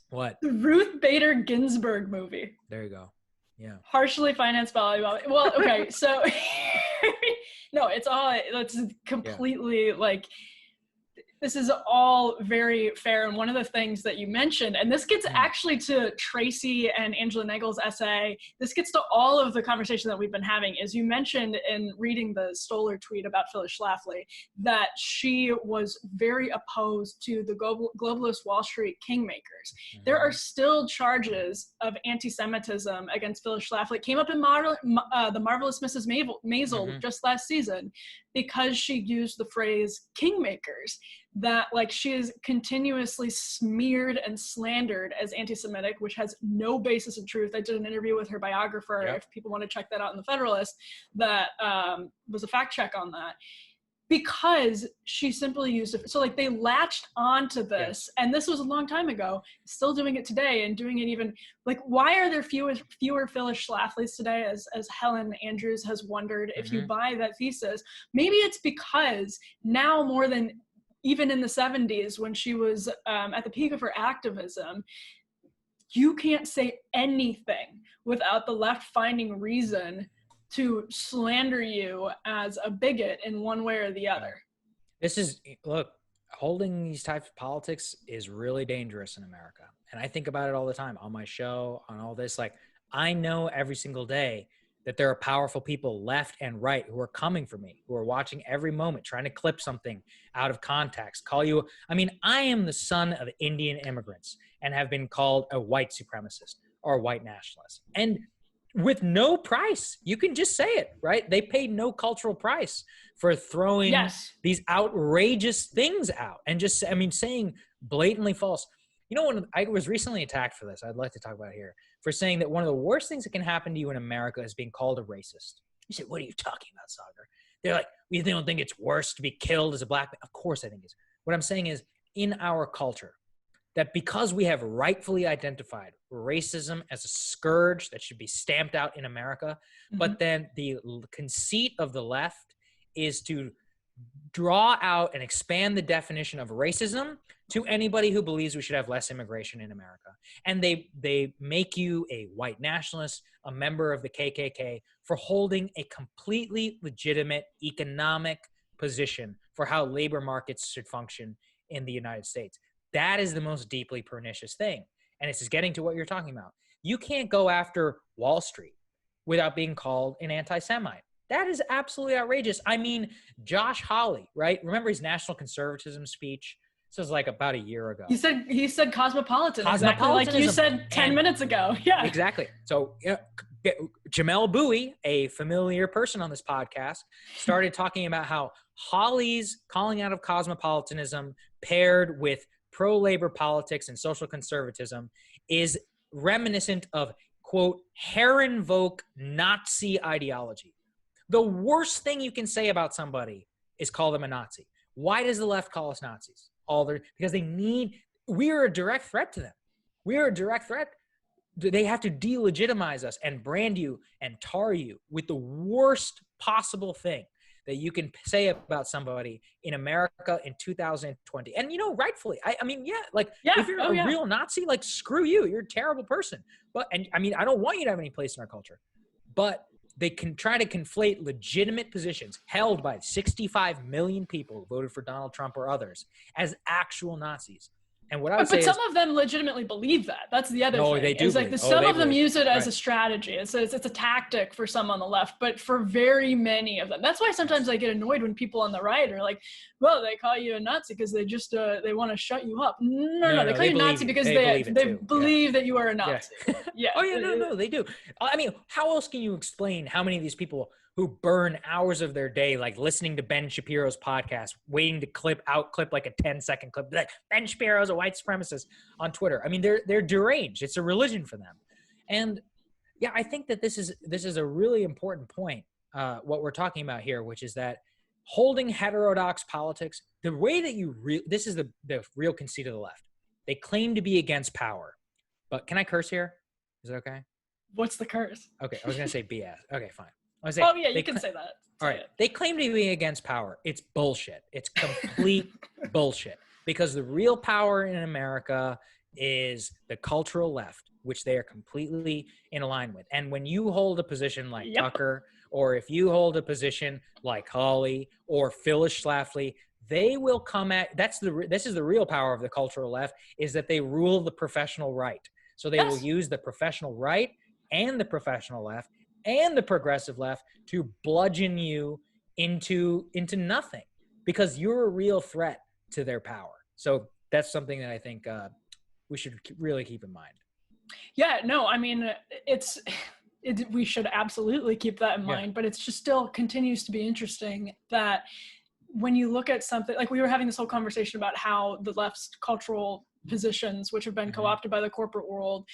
What? The Ruth Bader Ginsburg movie. There you go. Yeah. Partially financed by Alibaba. Well, okay, so no, it's completely like, this is all very fair. And one of the things that you mentioned, and this gets actually to Tracy and Angela Nagel's essay, this gets to all of the conversation that we've been having, is you mentioned in reading the Stoller tweet about Phyllis Schlafly that she was very opposed to the globalist Wall Street kingmakers. There are still charges of anti-Semitism against Phyllis Schlafly. It came up in The Marvelous Mrs. Maisel just last season, because she used the phrase kingmakers, that like she is continuously smeared and slandered as anti-Semitic, which has no basis in truth. I did an interview with her biographer, if people want to check that out in the Federalist, that was a fact check on that, because she simply used it. So like they latched onto this, and this was a long time ago, still doing it today, and doing it even like, why are there fewer Phyllis Schlaflys today, as Helen Andrews has wondered, if you buy that thesis? Maybe it's because now more than even in the 70s, when she was at the peak of her activism, you can't say anything without the left finding reason to slander you as a bigot in one way or the other. Look, holding these types of politics is really dangerous in America. And I think about it all the time on my show, on all this. Like, I know every single day that there are powerful people left and right who are coming for me, who are watching every moment, trying to clip something out of context, call you. I mean, I am the son of Indian immigrants and have been called a white supremacist or a white nationalist. And with no price, you can just say it, right? They paid no cultural price for throwing these outrageous things out and just, I mean, saying blatantly false. You know, when I was recently attacked for this, I'd like to talk about it here, for saying that one of the worst things that can happen to you in America is being called a racist. You say, what are you talking about, Saagar? They're like, we don't think it's worse to be killed as a black man. Of course I think it's. What I'm saying is, in our culture, that because we have rightfully identified racism as a scourge that should be stamped out in America, but then the conceit of the left is to draw out and expand the definition of racism to anybody who believes we should have less immigration in America. And they make you a white nationalist, a member of the KKK, for holding a completely legitimate economic position for how labor markets should function in the United States. That is the most deeply pernicious thing. And it's just getting to what you're talking about. You can't go after Wall Street without being called an anti-Semite. That is absolutely outrageous. I mean, Josh Hawley, right? Remember his national conservatism speech? This was like about a year ago. He said cosmopolitan, exactly like you said 10 minutes ago. Yeah, exactly. So Jamel Bowie, a familiar person on this podcast, started talking about how Hawley's calling out of cosmopolitanism paired with pro-labor politics and social conservatism is reminiscent of, quote, Herrenvolk Nazi ideology. The worst thing you can say about somebody is call them a Nazi. Why does the left call us Nazis? Because we are a direct threat to them. We are a direct threat. They have to delegitimize us and brand you and tar you with the worst possible thing that you can say about somebody in America in 2020. And, you know, rightfully, if you're a real Nazi, like, screw you. You're a terrible person. I don't want you to have any place in our culture. But they can try to conflate legitimate positions held by 65 million people who voted for Donald Trump or others as actual Nazis. And what I would say is, some of them legitimately believe that. That's the other thing. They do. It's like some of them use it as a strategy. It's a tactic for some on the left, but for very many of them. That's why sometimes I get annoyed when people on the right are like, well, they call you a Nazi because they just they want to shut you up. No, they call you Nazi because they believe that you are a Nazi. Yeah. They do. I mean, how else can you explain how many of these people who burn hours of their day, like listening to Ben Shapiro's podcast, waiting to clip like a 10-second clip, like Ben Shapiro's a white supremacist on Twitter. I mean, they're deranged. It's a religion for them. And yeah, I think that this is a really important point, what we're talking about here, which is that holding heterodox politics, the way that this is the real conceit of the left. They claim to be against power, but can I curse here? Is it okay? What's the curse? Okay. I was going to say BS. Okay, fine. Oh yeah, you can say that. All right. They claim to be against power. It's bullshit. It's complete bullshit. Because the real power in America is the cultural left, which they are completely in line with. And when you hold a position like Tucker, or if you hold a position like Hawley or Phyllis Schlafly, they will come at, this is the real power of the cultural left, is that they rule the professional right. So they will use the professional right and the professional left and the progressive left to bludgeon you into nothing, because you're a real threat to their power. So that's something that I think we should really keep in mind. Yeah, no, I mean, we should absolutely keep that in mind, but it's just still continues to be interesting that when you look at something, like we were having this whole conversation about how the left's cultural positions, which have been co-opted by the corporate world,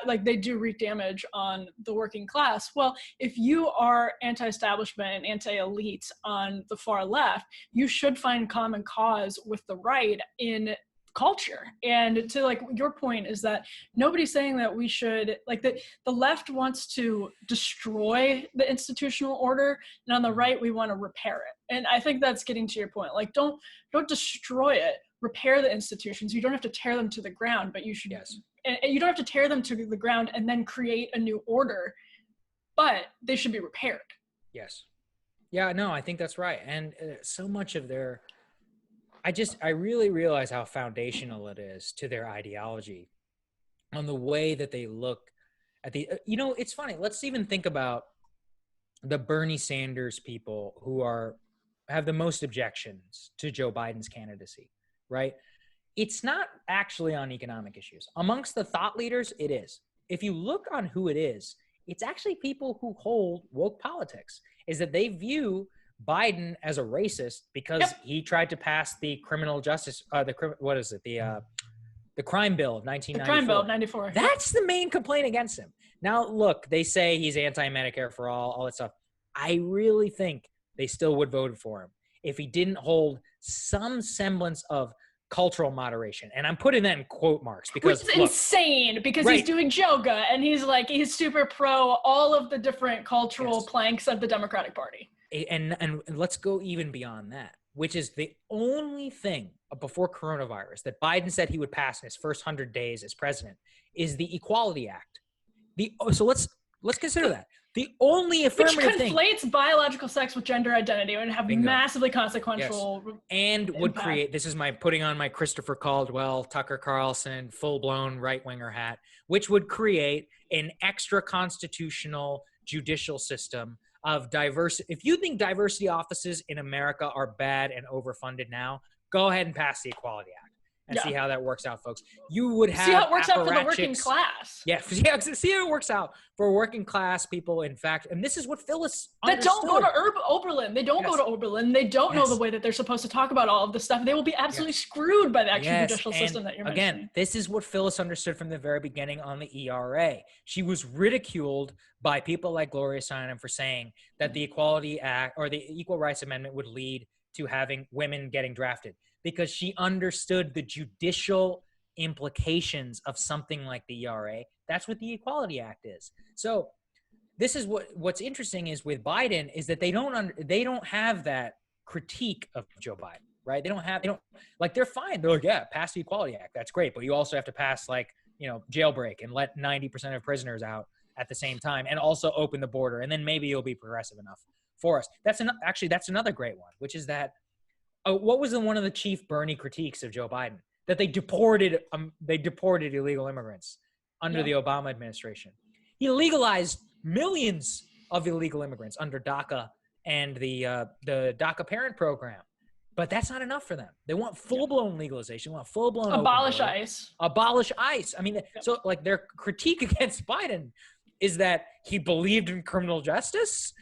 like they do wreak damage on the working class. Well, if you are anti-establishment and anti-elite on the far left, you should find common cause with the right in culture. And to like your point is that nobody's saying that we should, like the left wants to destroy the institutional order, and on the right we want to repair it. And I think that's getting to your point. Like don't destroy it, repair the institutions. You don't have to tear them to the ground, but you should, and you don't have to tear them to the ground and then create a new order, but they should be repaired. Yes. Yeah, no, I think that's right. And so much of their, I really realize how foundational it is to their ideology on the way that they look at the, it's funny. Let's even think about the Bernie Sanders people who have the most objections to Joe Biden's candidacy, right? It's not actually on economic issues. Amongst the thought leaders, it is. If you look on who it is, it's actually people who hold woke politics, is that they view Biden as a racist because he tried to pass the criminal justice, the crime bill of 1994. The crime bill of 94. That's the main complaint against him. Now, look, they say he's anti-Medicare for all that stuff. I really think they still would vote for him if he didn't hold some semblance of cultural moderation. And I'm putting that in quote marks because which is insane, because he's doing yoga and he's super pro all of the different cultural planks of the Democratic Party. And let's go even beyond that, which is the only thing before coronavirus that Biden said he would pass in his first 100 days as president is the Equality Act. So let's consider that. The only affirmative thing. Which conflates biological sex with gender identity and have massively consequential and would create, this is my putting on my Christopher Caldwell, Tucker Carlson, full-blown right-winger hat, which would create an extra constitutional judicial system of diversity. If you think diversity offices in America are bad and overfunded now, go ahead and pass the Equality Act and see how that works out, folks. You would have see how it works out for the working class. Yeah, see how it works out for working class people. In fact, and this is what Phyllis that don't go to Oberlin. They don't go to Oberlin. They don't know the way that they're supposed to talk about all of this stuff. They will be absolutely screwed by the actual judicial system that you're mentioning. Again, this is what Phyllis understood from the very beginning on the ERA. She was ridiculed by people like Gloria Steinem for saying that the Equality Act or the Equal Rights Amendment would lead to having women getting drafted, because she understood the judicial implications of something like the ERA. That's what the Equality Act is. So this is what's interesting is with Biden is that they don't have that critique of Joe Biden, right? They're fine. They're like, yeah, pass the Equality Act. That's great. But you also have to pass jailbreak and let 90% of prisoners out at the same time and also open the border. And then maybe you'll be progressive enough for us. That's another great one, which is that what was one of the chief Bernie critiques of Joe Biden? That they deported illegal immigrants under the Obama administration. He legalized millions of illegal immigrants under DACA and the DACA parent program. But that's not enough for them. They want full-blown legalization. They want full-blown abolish ICE. Abolish ICE. I mean, so their critique against Biden is that he believed in criminal justice,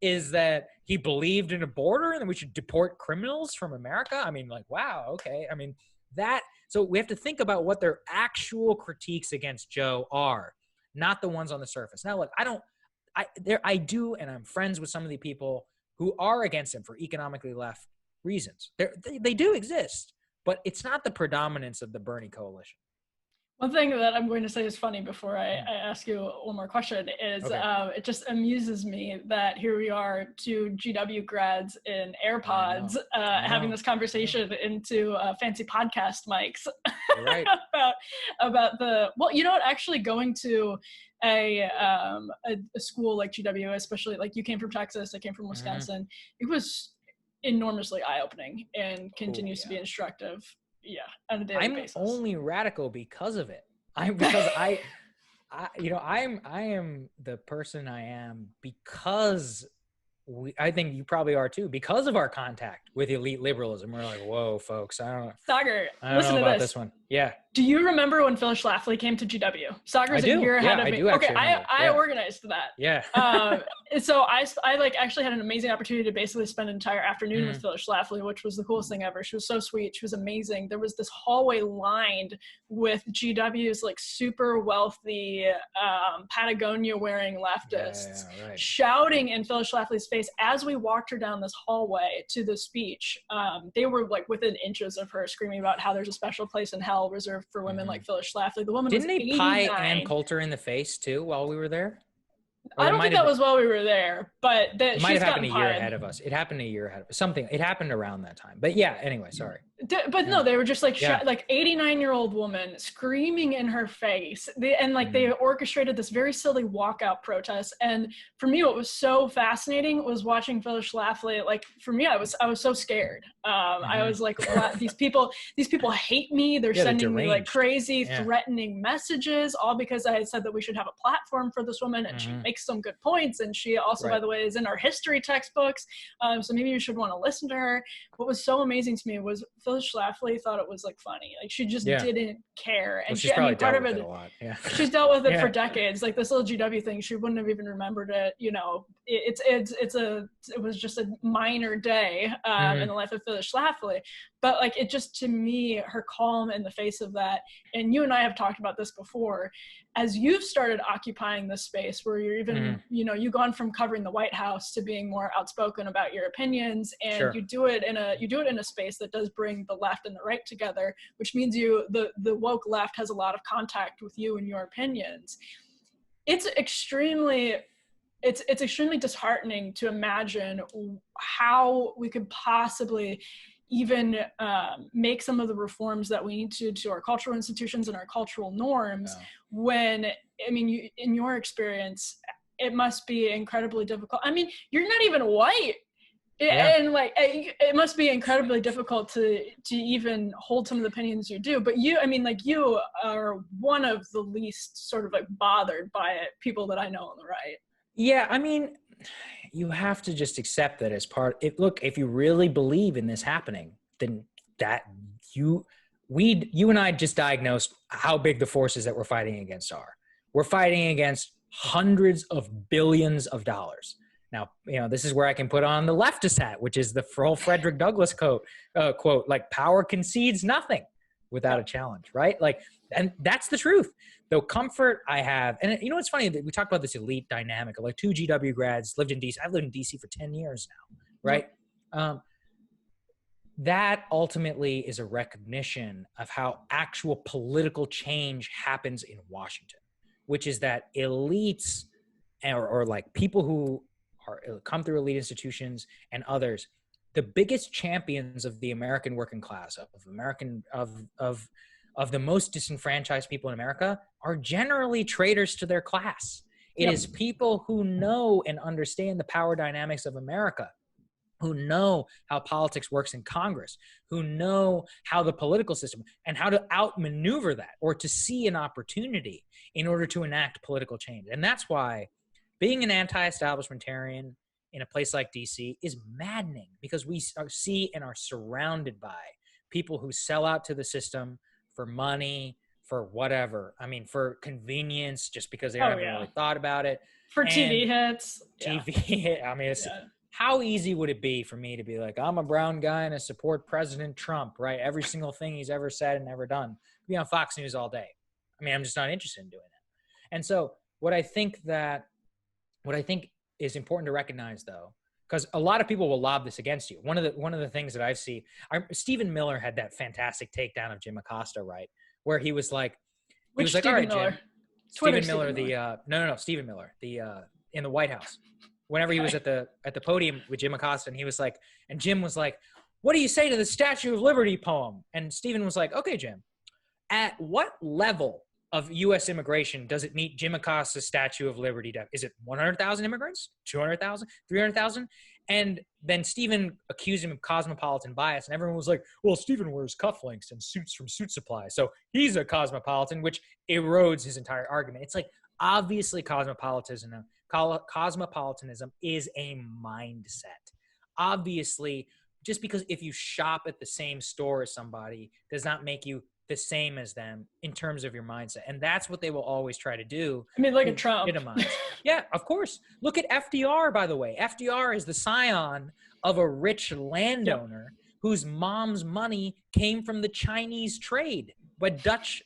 is that he believed in a border and that we should deport criminals from America. I mean, wow, okay. I mean, so we have to think about what their actual critiques against Joe are, not the ones on the surface. Now, look, I do, and I'm friends with some of the people who are against him for economically left reasons. They do exist, but it's not the predominance of the Bernie coalition. One thing that I'm going to say is funny before I ask you one more question is it just amuses me that here we are, two GW grads in AirPods having this conversation into fancy podcast mics right. about the, well, you know what, actually going to a school like GW, especially like you came from Texas, I came from Wisconsin, it was enormously eye-opening and continues to be instructive. Yeah, on a daily basis. I'm only radical because of it. I am the person I am because I think you probably are too, because of our contact with elite liberalism. We're like, whoa, folks, I don't know about this one. Yeah. Do you remember when Phyllis Schlafly came to GW? Saagar's a year ahead of me. I organized that. Yeah. So I like actually had an amazing opportunity to basically spend an entire afternoon with Phyllis Schlafly, which was the coolest thing ever. She was so sweet. She was amazing. There was this hallway lined with GW's like super wealthy Patagonia wearing leftists shouting in Phyllis Schlafly's face as we walked her down this hallway to the speech. They were like within inches of her, screaming about how there's a special place in hell reserved for women like Phyllis Schlafly. The woman didn't was they 89. pie Ann Coulter in the face too while we were there? I don't think that was while we were there, but it might have happened a year ahead of us. It happened a year ahead of us. Something. It happened around that time. But yeah, anyway, sorry. But no, they were just like like 89-year-old woman screaming in her face. They orchestrated this very silly walkout protest. And for me, what was so fascinating was watching Phyllis Schlafly. Like for me, I was so scared. I was like, these people hate me. They're sending me like crazy, threatening messages, all because I had said that we should have a platform for this woman, and she makes some good points. And she also, by the way, is in our history textbooks. So maybe you should want to listen to her. What was so amazing to me was Phyllis Schlafly thought it was like funny. Like she just didn't care. And she's probably dealt with it a lot. She's dealt with it for decades. Like this little GW thing, she wouldn't have even remembered it. You know, it was just a minor day in the life of Phyllis Schlafly. But like it just, to me, her calm in the face of that, and you and I have talked about this before, as you've started occupying this space where you're even, you've gone from covering the White House to being more outspoken about your opinions, and you do it in a space that does bring the left and the right together, which means the woke left has a lot of contact with you and your opinions. It's extremely disheartening to imagine how we could possibly even make some of the reforms that we need to our cultural institutions and our cultural norms when, I mean, in your experience, it must be incredibly difficult. I mean, you're not even white. And like, it must be incredibly difficult to even hold some of the opinions you do. But you are one of the least sort of like bothered by it people that I know on the right. Yeah, I mean, you have to just accept that as part. Look, if you really believe in this happening, then that you and I just diagnosed how big the forces that we're fighting against are. We're fighting against hundreds of billions of dollars. Now, this is where I can put on the leftist hat, which is the whole Frederick Douglass quote, like power concedes nothing without a challenge, right? Like, and that's the truth. The comfort I have, and it's funny that we talked about this elite dynamic of like two GW grads lived in DC. I've lived in DC for 10 years now, right? That ultimately is a recognition of how actual political change happens in Washington, which is that elites or like people who come through elite institutions and others, the biggest champions of the American working class, of the most disenfranchised people in America, are generally traitors to their class. It is people who know and understand the power dynamics of America, who know how politics works in Congress, who know how the political system and how to outmaneuver that or to see an opportunity in order to enact political change. And that's why being an anti-establishmentarian in a place like DC is maddening, because we see and are surrounded by people who sell out to the system for money, for whatever. I mean, for convenience, just because they haven't really thought about it. For TV hits. I mean, how easy would it be for me to be like, I'm a brown guy and I support President Trump, right? Every single thing he's ever said and ever done. Be on Fox News all day. I mean, I'm just not interested in doing that. And so what I think is important to recognize, though, because a lot of people will lob this against you. One of the things that I see, Stephen Miller had that fantastic takedown of Jim Acosta, right? Where he was like, He was like, Stephen all right, Miller? Jim. Stephen Miller, no, Stephen Miller, in the White House. Whenever he was at the podium with Jim Acosta, and he was like, and Jim was like, what do you say to the Statue of Liberty poem? And Stephen was like, okay, Jim, at what level of U.S. immigration does it meet Jim Acosta's Statue of Liberty? Is it 100,000 immigrants, 200,000, 300,000? And then Stephen accused him of cosmopolitan bias, and everyone was like, well, Stephen wears cufflinks and suits from Suit Supply, so he's a cosmopolitan, which erodes his entire argument. It's like, obviously cosmopolitanism is a mindset. Obviously, just because if you shop at the same store as somebody does not make you the same as them in terms of your mindset. And that's what they will always try to do. I mean, like a Trump. Yeah, of course. Look at FDR, by the way. FDR is the scion of a rich landowner whose mom's money came from the Chinese trade by Dutch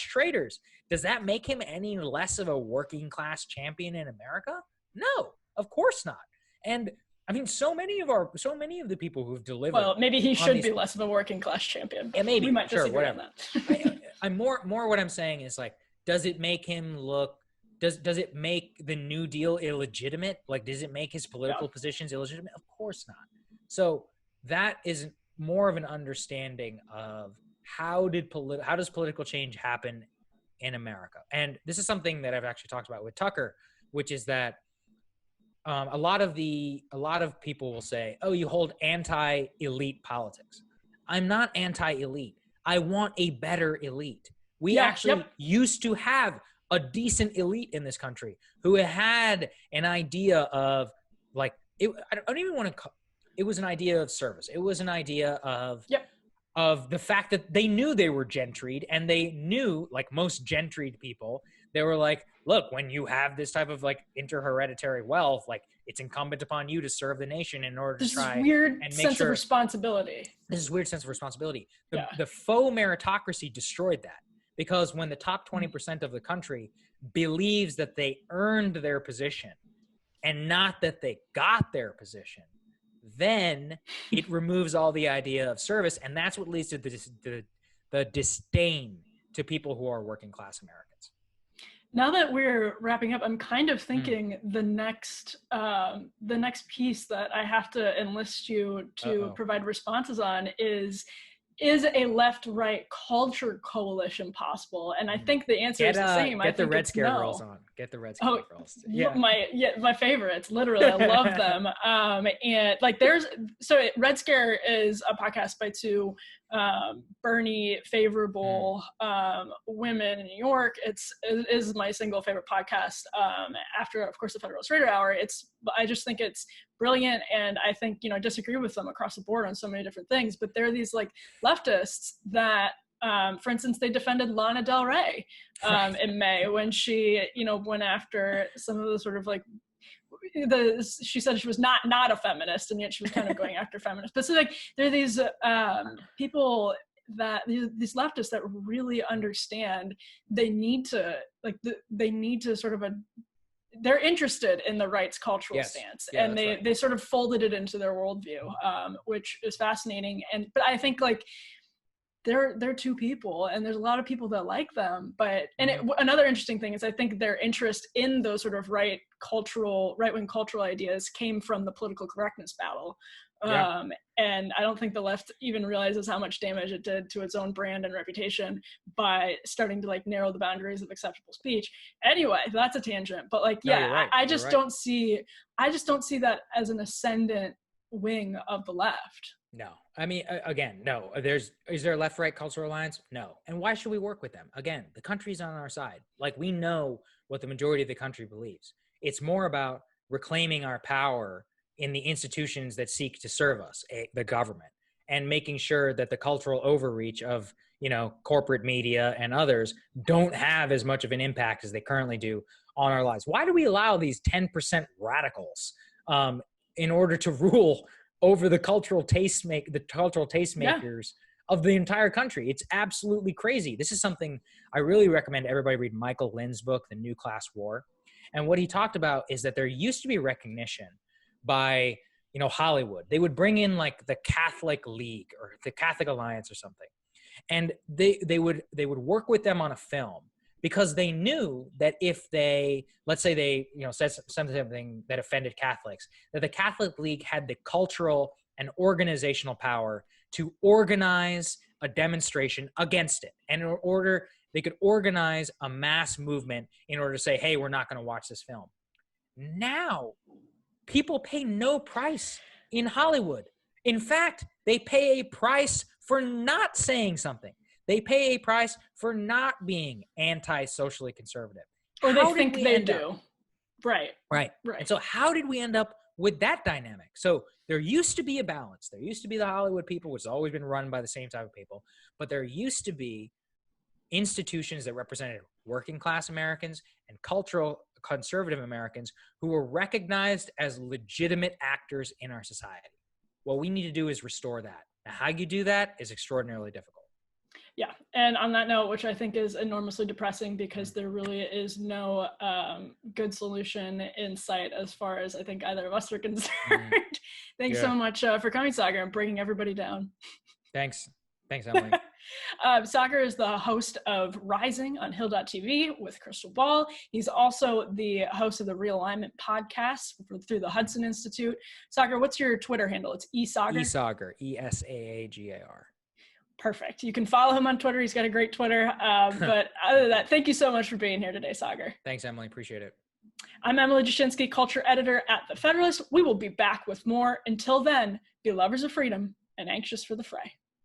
traders. Does that make him any less of a working class champion in America? No, of course not. And I mean, so many of the people who've delivered. Well, maybe he should be less of a working class champion. Yeah, maybe. We might disagree on that. I'm more what I'm saying is like, does it make him look? Does it make the New Deal illegitimate? Like, does it make his political positions illegitimate? Of course not. So that is more of an understanding of how does political change happen in America. And this is something that I've actually talked about with Tucker, which is that a lot of people will say, oh, you hold anti-elite politics. I'm not anti-elite. I want a better elite. We used to have a decent elite in this country who had an idea of like, I don't even want to it was an idea of service. It was an idea of the fact that they knew they were gentried, and they knew, like most gentried people, they were like, look, when you have this type of like interhereditary wealth, like it's incumbent upon you to serve the nation in order to try and make sure. This weird sense of responsibility. The faux meritocracy destroyed that, because when the top 20% of the country believes that they earned their position and not that they got their position, then it removes all the idea of service, and that's what leads to the disdain to people who are working class Americans. Now that we're wrapping up, I'm kind of thinking the next piece that I have to enlist you to provide responses on is a left-right culture coalition possible? And I think the answer is the same. Get the Red Scare girls on. Get the Red Scare girls. Yeah. My favorites. Literally, I love them. And like Red Scare is a podcast by two Bernie favorable women in New York. It is my single favorite podcast after, of course, the Federalist Radio Hour. I just think it's brilliant, and I think, I disagree with them across the board on so many different things, but there are these like leftists that for instance, they defended Lana Del Rey in May when she, went after some of the sort of like she said she was not a feminist, and yet she was kind of going after feminists. But so like there are these people that these leftists that really understand they need to sort of they're interested in the right's cultural stance, and they sort of folded it into their worldview, which is fascinating. But I think like they're two people, and there's a lot of people that like them. But another interesting thing is I think their interest in those sort of right-wing cultural ideas came from the political correctness battle. And I don't think the left even realizes how much damage it did to its own brand and reputation by starting to like narrow the boundaries of acceptable speech. Anyway, that's a tangent, but like, I just don't see that as an ascendant wing of the left. No, I mean, again, no, is there a left-right cultural alliance? No. And why should we work with them? Again, the country's on our side. Like, we know what the majority of the country believes. It's more about reclaiming our power in the institutions that seek to serve us, the government, and making sure that the cultural overreach of, corporate media and others don't have as much of an impact as they currently do on our lives. Why do we allow these 10% radicals in order to rule over the cultural tastemakers of the entire country? It's absolutely crazy. This is something I really recommend everybody read Michael Lynn's book, The New Class War. And what he talked about is that there used to be recognition by, Hollywood. They would bring in like the Catholic League or the Catholic Alliance or something. And they would work with them on a film because they knew that if they, let's say they, said something that offended Catholics, that the Catholic League had the cultural and organizational power to organize a demonstration against it. And they could organize a mass movement in order to say, hey, we're not going to watch this film. Now, people pay no price in Hollywood. In fact, they pay a price for not saying something. They pay a price for not being anti-socially conservative. Or they think they do. Right. And so how did we end up with that dynamic? So there used to be a balance. There used to be the Hollywood people, which has always been run by the same type of people. But there used to be institutions that represented working class Americans and cultural conservative Americans who were recognized as legitimate actors in our society. What we need to do is restore that. Now, how you do that is extraordinarily difficult. Yeah. And on that note, which I think is enormously depressing because there really is no good solution in sight as far as I think either of us are concerned. Thanks so much for coming, Saagar, and breaking everybody down. Thanks, Emily. Saagar is the host of Rising on Hill.tv with Crystal Ball. He's also the host of the Realignment podcast through the Hudson Institute. Saagar, what's your Twitter handle? It's eSaagar? eSaagar, E-S-A-A-G-A-R. Perfect. You can follow him on Twitter. He's got a great Twitter. But other than that, thank you so much for being here today, Saagar. Thanks, Emily. Appreciate it. I'm Emily Jashinsky, culture editor at The Federalist. We will be back with more. Until then, be lovers of freedom and anxious for the fray.